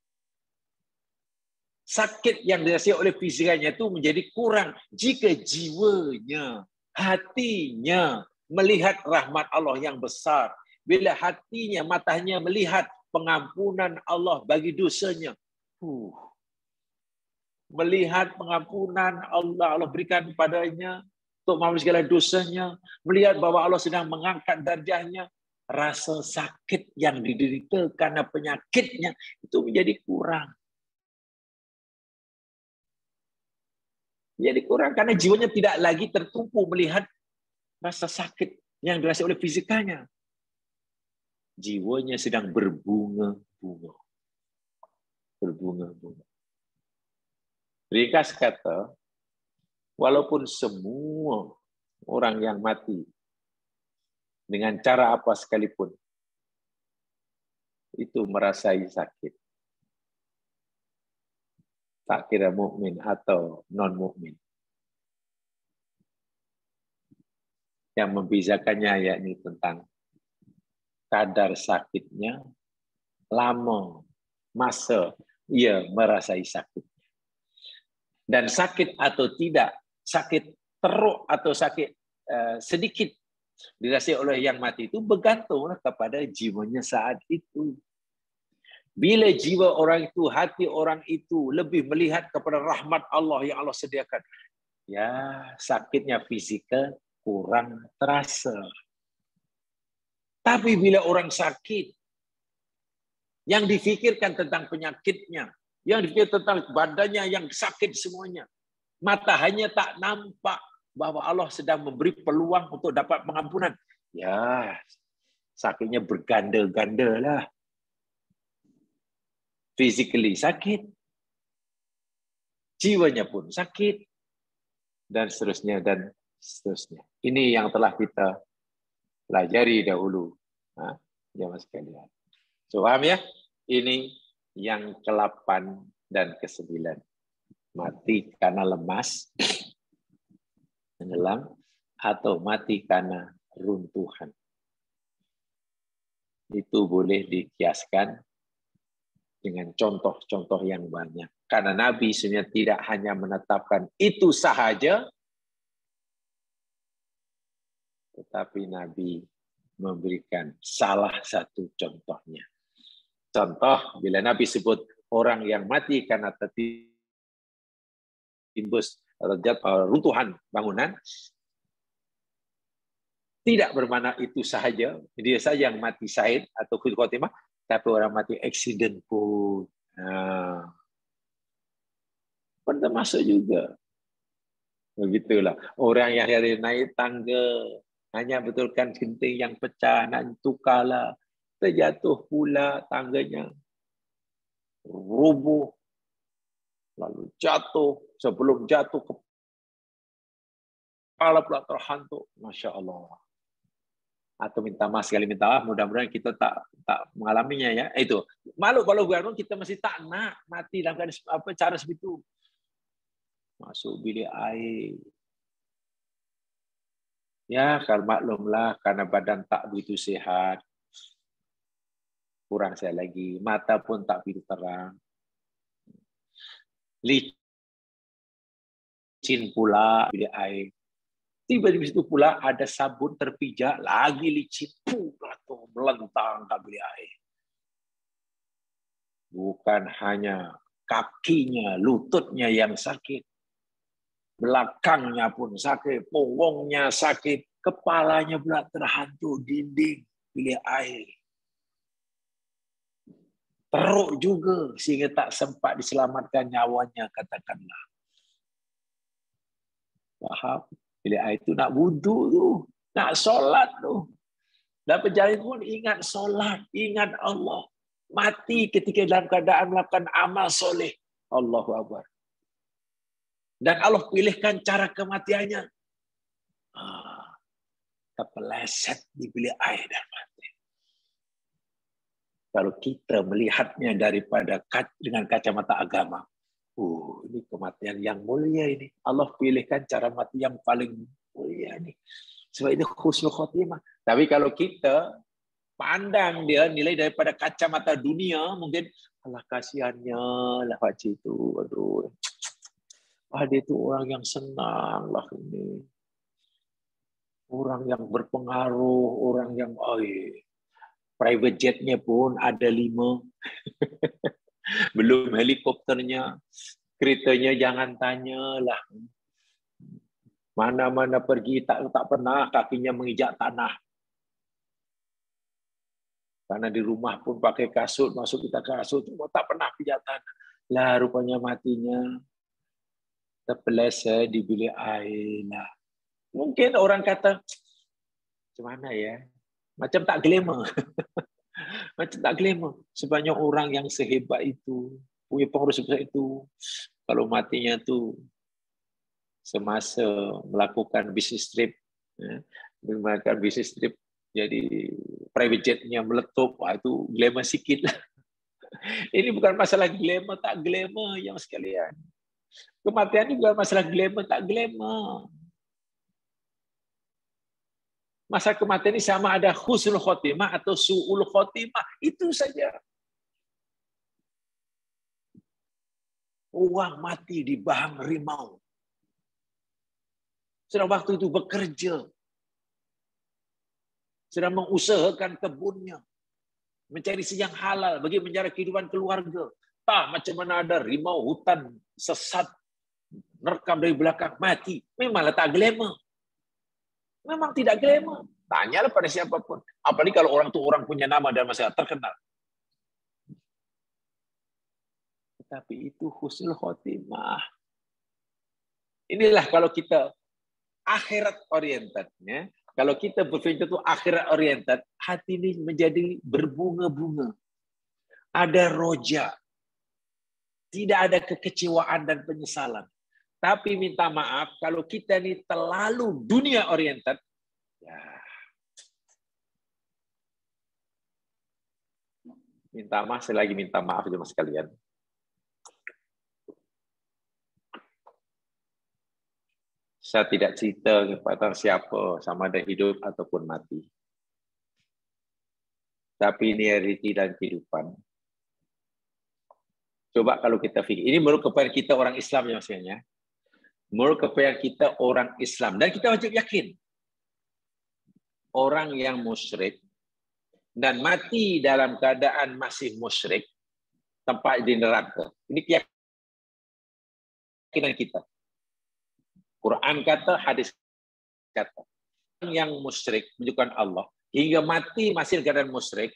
sakit yang dirasakan oleh fizikalnya itu menjadi kurang jika jiwanya, hatinya melihat rahmat Allah yang besar. Bila hatinya, matanya melihat pengampunan Allah bagi dosanya. Melihat pengampunan Allah berikan padanya untuk mengampuni segala dosanya. Melihat bahwa Allah sedang mengangkat darjahnya. Rasa sakit yang diderita karena penyakitnya itu menjadi kurang. Jadi kurang karena jiwanya tidak lagi tertumpu melihat rasa sakit yang dirasakan oleh fizikalnya. Jiwanya sedang berbunga-bunga. Berbunga-bunga. Ringkas kata, walaupun semua orang yang mati dengan cara apa sekalipun itu merasai sakit. Tak kira mukmin atau non-mukmin. Yang membezakannya yakni tentang kadar sakitnya, lama, masa ia merasai sakit. Dan sakit atau tidak, sakit teruk atau sakit sedikit dirasai oleh yang mati itu bergantunglah kepada jiwanya saat itu. Bila jiwa orang itu, hati orang itu lebih melihat kepada rahmat Allah yang Allah sediakan, ya sakitnya fizikal kurang terasa. Tapi bila orang sakit, yang difikirkan tentang penyakitnya, yang dipikir tentang badannya yang sakit semuanya, mata hanya tak nampak bahwa Allah sedang memberi peluang untuk dapat pengampunan. Ya, sakitnya berganda-ganda lah. Physically sakit, jiwanya pun sakit, dan seterusnya dan seterusnya. Ini yang telah kita pelajari dahulu, jamaah sekalian. So, paham ya? Ini yang ke-8 dan ke-9. Mati karena lemas, tenggelam, atau mati karena runtuhan. Itu boleh dikiaskan dengan contoh-contoh yang banyak. Karena Nabi sebenarnya tidak hanya menetapkan itu sahaja, tetapi Nabi memberikan salah satu contohnya. Contoh, bila Nabi sebut orang yang mati karena tertimbus atau runtuhan bangunan, tidak bermakna itu sahaja, dia saja yang mati syahid atau khotimah, tapi orang mati accident pun termasuk juga. Begitulah. Orang yang hari naik tangga, hanya betulkan genting yang pecah, nak tukarlah, terjatuh pula tangganya, rubuh, lalu jatuh, sebelum jatuh kepala pula terhantuk. Masya Allah. Atau minta maaf sekali minta maaf, mudah-mudahan kita tak mengalaminya ya. Itu malu kalau bukan kita masih tak nak mati dalam cara segitu. Masuk bilik air. Ya, kalau maklumlah karena badan tak begitu sehat. Kurang saya lagi, mata pun tak begitu terang. Licin pula bilik air. Tiba-tiba situ pula ada sabun terpijak, lagi licin, melentang ke bilik air. Bukan hanya kakinya, lututnya yang sakit, belakangnya pun sakit, punggungnya sakit, kepalanya pula terhantuk dinding bilik air. Teruk juga sehingga tak sempat diselamatkan nyawanya, katakanlah. Faham? Bilik air itu nak wudu tu, nak solat tu. Dan perjalanan pun ingat solat, ingat Allah. Mati ketika dalam keadaan melakukan amal soleh. Allahu Akbar. Dan Allah pilihkan cara kematiannya. Terpeleset di bilik air dan mati. Kalau kita melihatnya dengan kacamata agama, ini kematian yang mulia ini. Allah pilihkan cara mati yang paling mulia ini. Sebab itu husnul khotimah. Tapi kalau kita pandang dia nilai daripada kacamata dunia, mungkin Allah kasihannya lah pakcik itu. Aduh. Dia itu orang yang senang lah ini. Orang yang berpengaruh, orang yang private jetnya pun ada 5. Belum helikopternya, keretanya jangan tanyalah. Mana-mana pergi tak pernah kakinya menginjak tanah. Karena di rumah pun pakai kasut, masuk kita kasut, tak pernah pijak tanah. Lah rupanya matinya terpeleset di bilik air. Lah. Mungkin orang kata, macam mana ya? Macam tak glamour. Macam tak glamour. Sebanyak orang yang sehebat itu, punya pengaruh sebesar itu, kalau matinya tu semasa melakukan bisnis trip, jadi private jetnya meletup, itu glamour sikit lah. Ini bukan masalah glamour tak glamour yang sekalian. Kematian ini bukan masalah glamour tak glamour. Masa kematian ini sama ada husnul khotimah atau su'ul khotimah. Itu saja. Orang mati di bahang rimau. Sedang waktu itu bekerja. Sedang mengusahakan kebunnya. Mencari yang halal bagi menjara kehidupan keluarga. Macam mana ada rimau hutan sesat. Merekam dari belakang mati. Memanglah tak glamour. Memang tidak glamour. Tanyalah pada siapapun. Apalagi kalau orang itu orang punya nama dan masyarakat terkenal. Tapi itu husnul khotimah. Inilah kalau kita akhirat orientednya, kalau kita berpikir itu akhirat oriented, hati ini menjadi berbunga-bunga. Ada roja. Tidak ada kekecewaan dan penyesalan. Tapi minta maaf, kalau kita ini terlalu dunia oriented, ya, minta maaf, saya lagi minta maaf sama sekalian. Saya tidak cerita kepada siapa, sama ada hidup ataupun mati. Tapi ini realiti dan kehidupan. Coba kalau kita fikir, ini menurut kepada kita orang Islam ya maksudnya. Menurut kepada kita orang Islam. Dan kita wajib yakin. Orang yang musyrik dan mati dalam keadaan masih musyrik, tempat di neraka. Ini keyakinan kita. Quran kata, hadis kata. Orang yang musyrik menunjukkan Allah. Hingga mati masih dalam keadaan musyrik.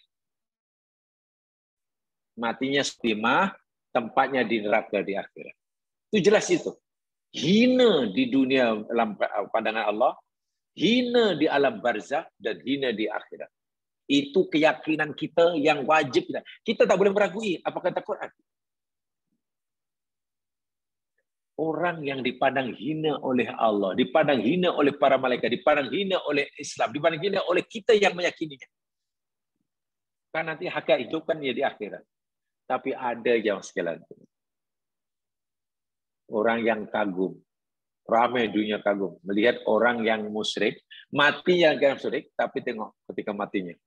Matinya setimah, tempatnya di neraka di akhirat. Itu jelas itu. Hina di dunia dalam pandangan Allah, hina di alam barzakh, dan hina di akhirat. Itu keyakinan kita yang wajib. Kita tak boleh meragui apa kata Quran. Orang yang dipandang hina oleh Allah, dipandang hina oleh para malaikat, dipandang hina oleh Islam, dipandang hina oleh kita yang meyakininya. Kan nanti hak hidup kan ya di akhirat. Tapi ada yang sekalian. Orang yang kagum. Ramai dunia kagum. Melihat orang yang musyrik, mati yang kira musyrik, tapi tengok ketika matinya.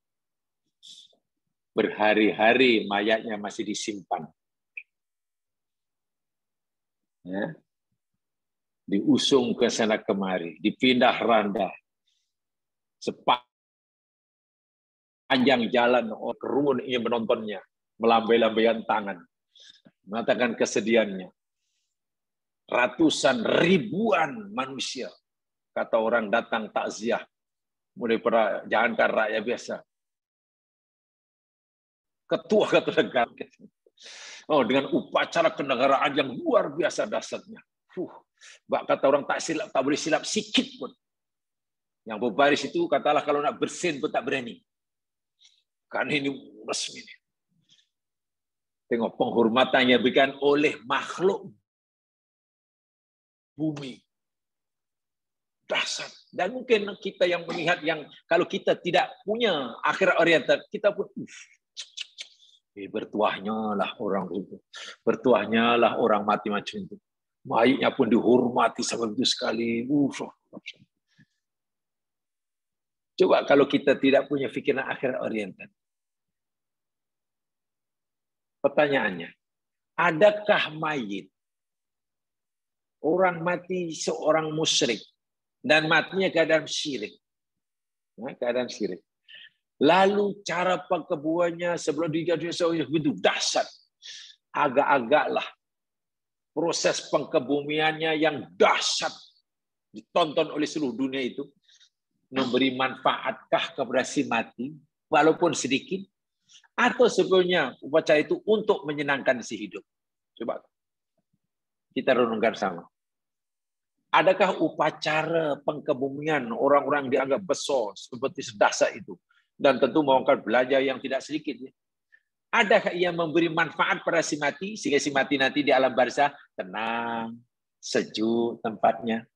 Berhari-hari mayatnya masih disimpan. Ya. Diusung ke sana kemari, dipindah randah. Sepanjang jalan kerumun ingin menontonnya, melambai-lambaikan tangan, mengatakan kesedihannya. Ratusan ribuan manusia, kata orang datang takziah, mulai pada jangankan rakyat biasa, ketua negara. Oh, dengan upacara kenegaraan yang luar biasa dahsyatnya. Kata orang tak boleh silap sikit pun. Yang berbaris itu katalah kalau nak bersin pun tak berani. Karena ini resmi. Tengok penghormatannya diberikan oleh makhluk bumi. Dahsyat. Dan mungkin kita yang melihat yang kalau kita tidak punya akhirat oriented, kita pun bertuahnya lah orang itu. Bertuahnya lah orang mati macam itu. Mayatnya pun dihormati sampai itu sekali. Coba kalau kita tidak punya fikiran akhirat oriented. Pertanyaannya, adakah mayit orang mati seorang musyrik dan matinya keadaan syirik? Keadaan syirik. Lalu cara pengkebuannya sebelum dijadikan seorang begitu dahsyat. Agak-agaklah proses pengkebumiannya yang dahsyat ditonton oleh seluruh dunia itu memberi manfaatkah kepada si mati walaupun sedikit, atau sebetulnya upacara itu untuk menyenangkan si hidup? Coba kita renungkan sama. Adakah upacara pengkebumian orang-orang dianggap besar seperti sedahsyat itu, dan tentu memakan belajar yang tidak sedikit, adakah ia memberi manfaat pada si mati sehingga si mati nanti di alam barzakh tenang, sejuk tempatnya?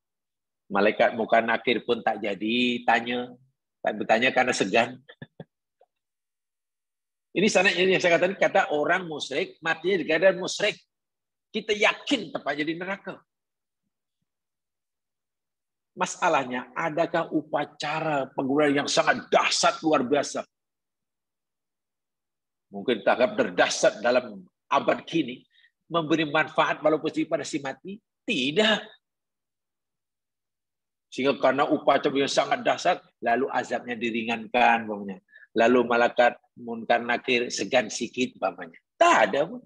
Malaikat muka nakir pun tak jadi tanya, tak bertanya karena segan. Ini sanad yang saya katakan, kata orang musyrik matinya di keadaan musyrik. Kita yakin tempatnya di neraka. Masalahnya, adakah upacara penggunaan yang sangat dahsyat luar biasa? Mungkin tahap terdahsyat dalam abad kini, memberi manfaat walaupun pada si mati? Tidak. Sehingga karena upacara yang sangat dahsyat, lalu azabnya diringankan, umpamanya. Lalu malaikat munkar nakir segan sikit, umpamanya. Tak ada pun.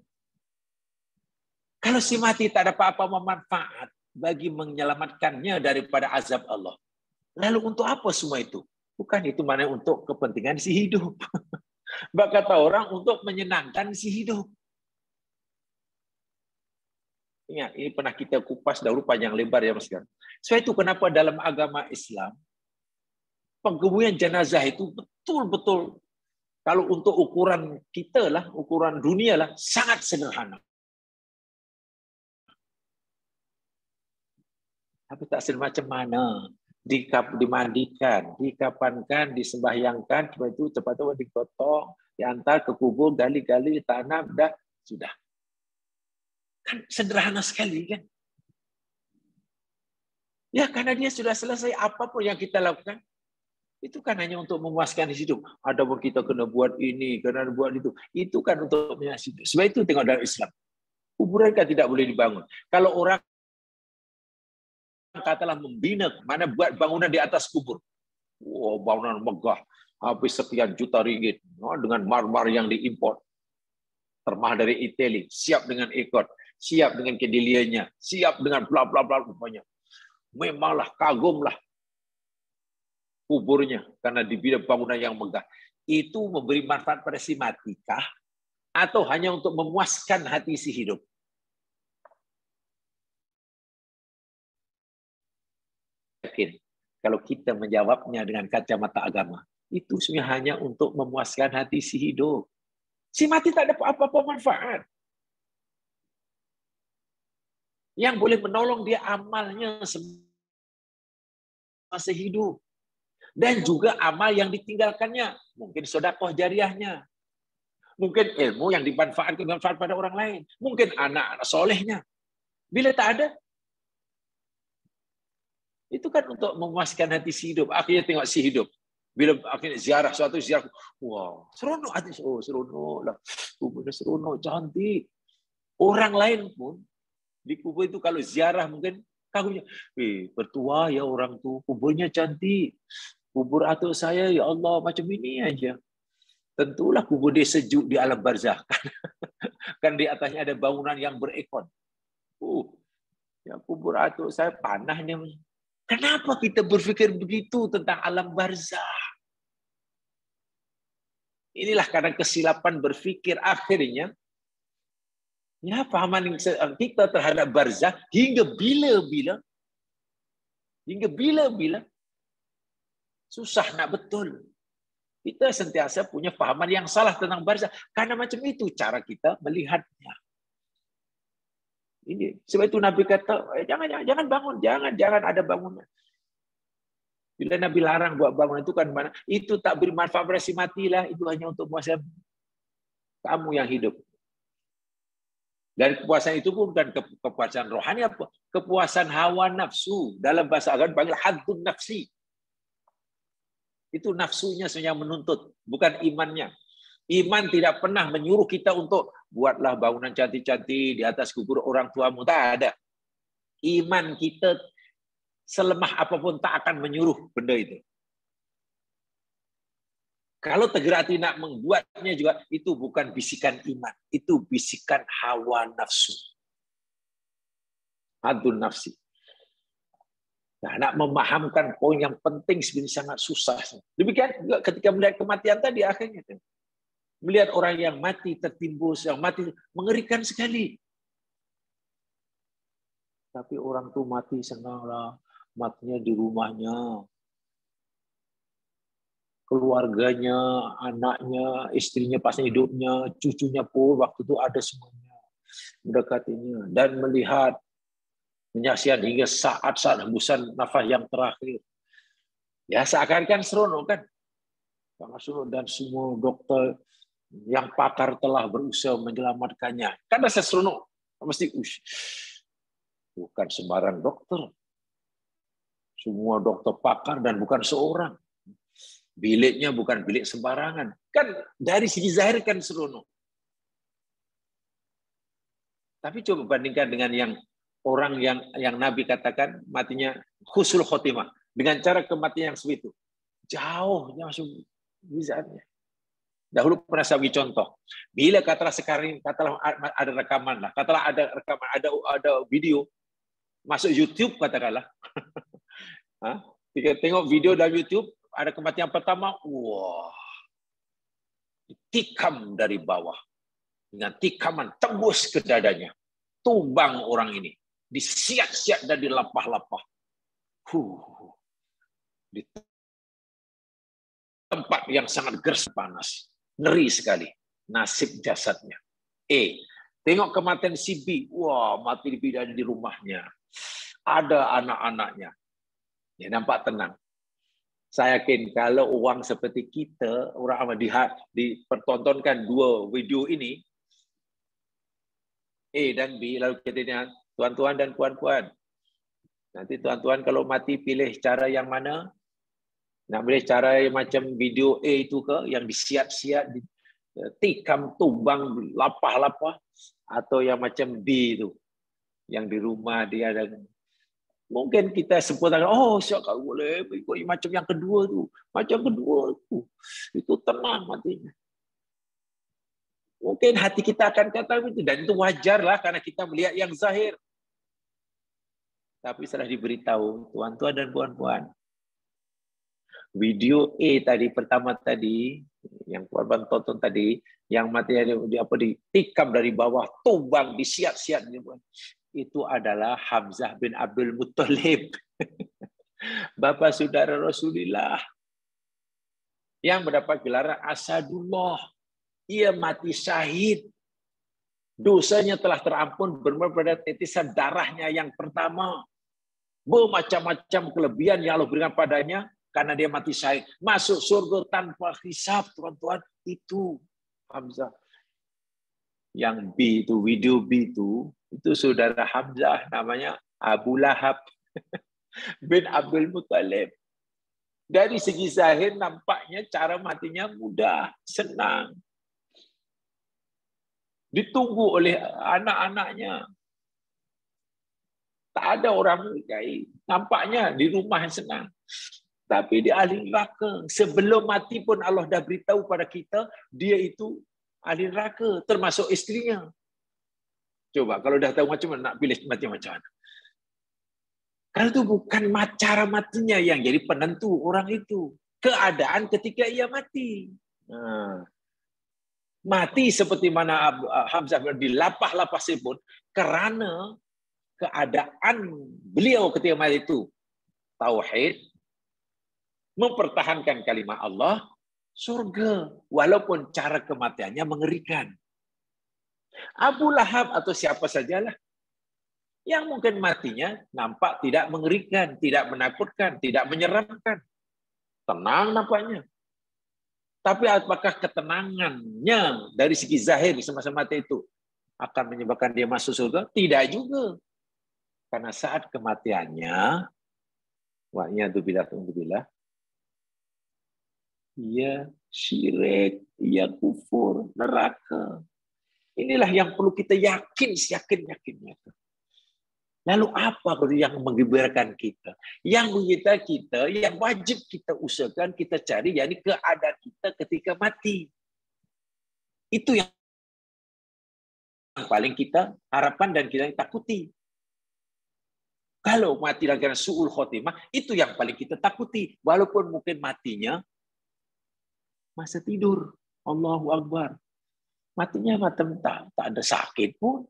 Kalau si mati tak ada apa-apa memanfaat bagi menyelamatkannya daripada azab Allah. Lalu untuk apa semua itu? Bukan, itu mana untuk kepentingan si hidup. Mbak kata orang untuk menyenangkan si hidup. Ingat, ini pernah kita kupas dahulu panjang lebar ya Mas. Sebab itu kenapa dalam agama Islam pengebumian jenazah itu betul-betul kalau untuk ukuran kita lah, ukuran dunia lah, sangat sederhana. Tapi tak semacam mana. Dimandikan, dikapankan, disembahyangkan, cuma itu cepat-cepat digotong, diantar ke kubur, gali-gali, tanam, dah sudah. Kan sederhana sekali kan? Ya karena dia sudah selesai apapun yang kita lakukan. Itu kan hanya untuk memuaskan hidup. Ada pun kita kena buat ini, kena buat itu. Itu kan untuk memuaskan hidup. Sebab itu tengok dalam Islam. Kuburan kan tidak boleh dibangun. Kalau orang katalah membina, mana buat bangunan di atas kubur. Wow, bangunan megah. Habis sekian juta ringgit. Dengan marmer yang diimport. Termah dari Italia. Siap dengan ekor. Siap dengan kediliannya. Siap dengan bla bla bla. Memanglah, kagumlah kuburnya karena dibina bangunan yang megah. Itu memberi manfaat pada si mati kah? Atau hanya untuk memuaskan hati si hidup? Yakin kalau kita menjawabnya dengan kacamata agama, itu sebenarnya hanya untuk memuaskan hati si hidup. Si mati tak ada apa-apa manfaat. Yang boleh menolong dia amalnya semasa hidup. Dan juga amal yang ditinggalkannya. Mungkin sedekah jariahnya. Mungkin ilmu yang dimanfaatkan bermanfaat pada orang lain. Mungkin anak-anak solehnya. Bila tak ada, itu kan untuk memuaskan hati si hidup. Akhirnya tengok si hidup. Bila akhirnya ziarah, suatu ziarah. Wow, seronok hati. Oh, seronok lah. Kuburnya seronok, cantik. Orang lain pun, di kubur itu kalau ziarah mungkin kagumnya. Bertua ya orang tu. Kuburnya cantik. Kubur atuk saya, ya Allah, macam ini aja. Tentulah kubur dia sejuk di alam barzah. Kan di atasnya ada bangunan yang berekon. Ya kubur atuk saya panahnya. Kenapa kita berpikir begitu tentang alam barzah? Inilah karena kesilapan berpikir akhirnya. Ya, pahaman kita terhadap barzah hingga bila-bila. Hingga bila-bila. Susah nak betul. Kita sentiasa punya pahaman yang salah tentang barzah. Karena macam itu cara kita melihatnya. Ini sebab itu Nabi kata, jangan bangun, jangan ada bangunan. Bila Nabi larang buat bangunan itu kan mana? Itu tak beri manfaat pada si matilah, itu hanya untuk memuaskan kamu yang hidup. Dan kepuasan itu pun bukan kepuasan rohani apa? Kepuasan hawa nafsu. Dalam bahasa Arab dipanggil haddun nafsi. Itu nafsunya yang menuntut, bukan imannya. Iman tidak pernah menyuruh kita untuk buatlah bangunan cantik-cantik di atas kubur orang tuamu. Tak ada. Iman kita selemah apapun tak akan menyuruh benda itu. Kalau tergerak hati nak membuatnya juga, itu bukan bisikan iman. Itu bisikan hawa nafsu. Hadun nafsi. Nah, nak memahamkan poin yang penting sebenarnya sangat susah. Demikian juga ketika melihat kematian tadi akhirnya. Melihat orang yang mati tertimbus, yang mati mengerikan sekali. Tapi orang tu mati senanglah, matinya di rumahnya. Keluarganya, anaknya, istrinya pas hidupnya, cucunya pun waktu itu ada semuanya. Mendekatinya dan melihat, menyaksikan hingga saat-saat hembusan nafas yang terakhir. Ya seakan-akan seronok kan. Sangat seronok dan semua dokter yang pakar telah berusaha menyelamatkannya. Kan rasa seronok. Mesti bukan sembarang dokter. Semua dokter pakar dan bukan seorang. Biliknya bukan bilik sembarangan. Kan dari segi zahir kan seronok. Tapi coba bandingkan dengan yang orang yang Nabi katakan matinya husnul khotimah. Dengan cara kematian yang seperti itu. Jauhnya masuk misalnya. Dahulu pernah saya bagi contoh. Bila katalah sekarang katalah ada rekaman lah, katalah ada rekaman, ada video masuk YouTube katakanlah. Kita tengok video dalam YouTube ada kematian pertama, wah, tikam dari bawah. Dengan tikaman tembus ke dadanya. Tumbang orang ini. Disiak-siak dan dilapah-lapah. Di tempat yang sangat gersang panas. Ngeri sekali nasib jasadnya. Tengok kematian si B. Wah, mati di rumahnya. Ada anak-anaknya. Ya, nampak tenang. Saya yakin kalau uang seperti kita, orang dipertontonkan dua video ini, A dan B, lalu kita tuan-tuan dan puan-puan. Nanti tuan-tuan kalau mati pilih cara yang mana? Nak pilih cara yang macam video A itu ke, yang disiap-siap, tikam, tumbang, lapah-lapah, atau yang macam B itu, yang di rumah dia ada. Mungkin kita seputakan, oh siapa boleh ikut macam yang kedua tu. Macam kedua tu. Itu tenang matinya. Mungkin hati kita akan kata itu. Dan itu wajarlah karena kita melihat yang zahir. Tapi setelah diberitahu, tuan-tuan dan puan-puan, video A tadi, pertama tadi, yang puan-puan tonton tadi, yang mati ditikam dari bawah, tumbang, disiap-siap. Itu adalah Hamzah bin Abdul Muttalib. Bapa saudara Rasulullah. Yang mendapat gelaran Asadullah. Ia mati syahid. Dosanya telah terampun bermula pada titisan darahnya yang pertama. Bermacam-macam kelebihan yang Allah berikan padanya karena dia mati syahid. Masuk surga tanpa hisab, tuan-tuan. Itu Hamzah. Yang B itu, video B itu saudara Hamzah, namanya Abu Lahab bin Abdul Muttalib. Dari segi zahir nampaknya cara matinya mudah, senang. Ditunggu oleh anak-anaknya. Tak ada orang menikahi. Nampaknya di rumah yang senang. Tapi di ahli neraka. Sebelum mati pun Allah dah beritahu pada kita, dia itu ahli neraka, termasuk istrinya. Coba, kalau dah tahu macam mana, nak pilih mati macam mana? Kalau itu bukan cara matinya yang jadi penentu orang itu. Keadaan ketika ia mati. Mati seperti mana Hamzah dilapah-lapah pun karena keadaan beliau ketika mati itu. Tauhid, mempertahankan kalimat Allah, surga. Walaupun cara kematiannya mengerikan. Abu Lahab atau siapa sajalah yang mungkin matinya nampak tidak mengerikan, tidak menakutkan, tidak menyeramkan. Tenang nampaknya. Tapi apakah ketenangannya dari segi zahir di semasa mati itu akan menyebabkan dia masuk surga? Tidak juga. Karena saat kematiannya, wa'iyadzubillah, ia syirik, ia kufur, neraka. Inilah yang perlu kita yakin-yakinnya. Lalu apa yang menggembirakan kita? Yang kita, yang wajib kita usahakan, kita cari, yakni keadaan kita ketika mati. Itu yang paling kita harapkan dan kita takuti. Kalau mati dengan su'ul khotimah, itu yang paling kita takuti. Walaupun mungkin matinya masa tidur. Allahu Akbar. Matinya macam tak ada sakit pun.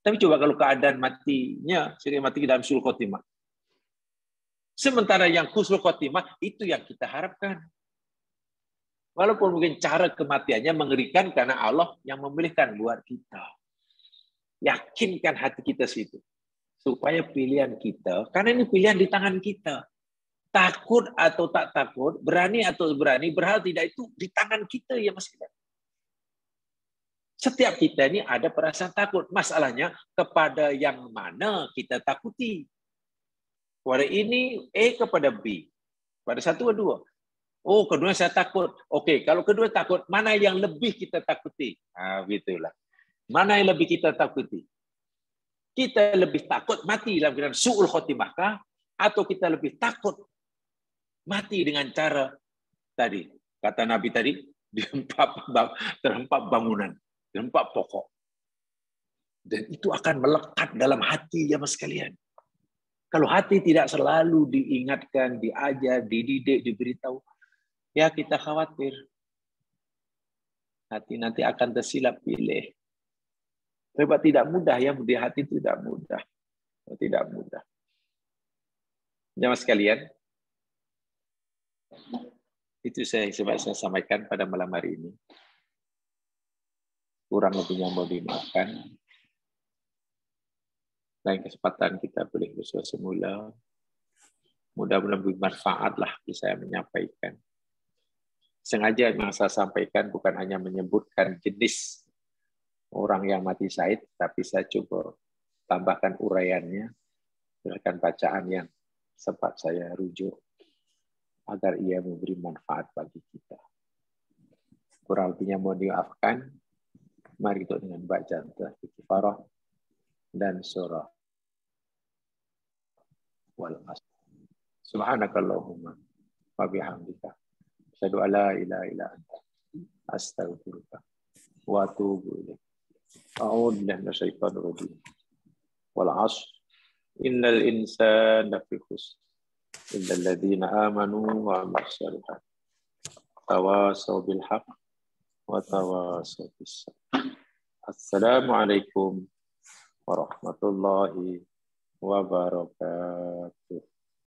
Tapi coba kalau keadaan matinya, sering mati dalam su'ul khotimah. Sementara yang husnul khotimah, itu yang kita harapkan. Walaupun mungkin cara kematiannya mengerikan karena Allah yang memilihkan buat kita. Yakinkan hati kita situ. Supaya pilihan kita, karena ini pilihan di tangan kita. Takut atau tak takut, berani atau berani, berhal tidak, itu di tangan kita ya Mas. Setiap kita ini ada perasaan takut. Masalahnya kepada yang mana kita takuti. Pada ini A kepada B. Pada satu atau dua. Oh, kedua saya takut. Oke, kalau kedua takut, mana yang lebih kita takuti? Nah, begitulah. Mana yang lebih kita takuti? Kita lebih takut mati dalam keadaan su'ul khotimah kah? Atau kita lebih takut mati dengan cara tadi, kata Nabi tadi, terhempak bangunan, terhempak pokok. Dan itu akan melekat dalam hati ya Mas sekalian. Kalau hati tidak selalu diingatkan, diajar, dididik, diberitahu, Ya kita khawatir. Hati nanti akan tersilap pilih. Sebab tidak mudah ya, di hati itu tidak mudah. Tidak mudah. Jamaah sekalian, itu saya sampaikan pada malam hari ini. Kurang lebihnya mau dimaafkan. Lain kesempatan kita boleh bersua semula. Mudah-mudahan bermanfaat lah saya menyampaikan. Sengaja yang saya sampaikan bukan hanya menyebutkan jenis orang yang mati syahid, tapi saya coba tambahkan uraiannya, berikan bacaan yang sempat saya rujuk agar ia memberi manfaat bagi kita. Kurang lebihnya mohon dimaafkan. Mari kita dengan bacaan Al-Kifarah dan surah wal asr. Subhanakallahumma wa bihamdika asyhadu an la ilaha illa anta astaghfiruka wa atubu ilaik. A'udzu billahi minasyaitonir rajim. Wal 'ashr innal insana lafi khusr illa alladziina aamanu wa 'amilus shalihaat tawasaw bil haqq wa tawasaw bis sabr. Assalamualaikum warahmatullahi wabarakatuh.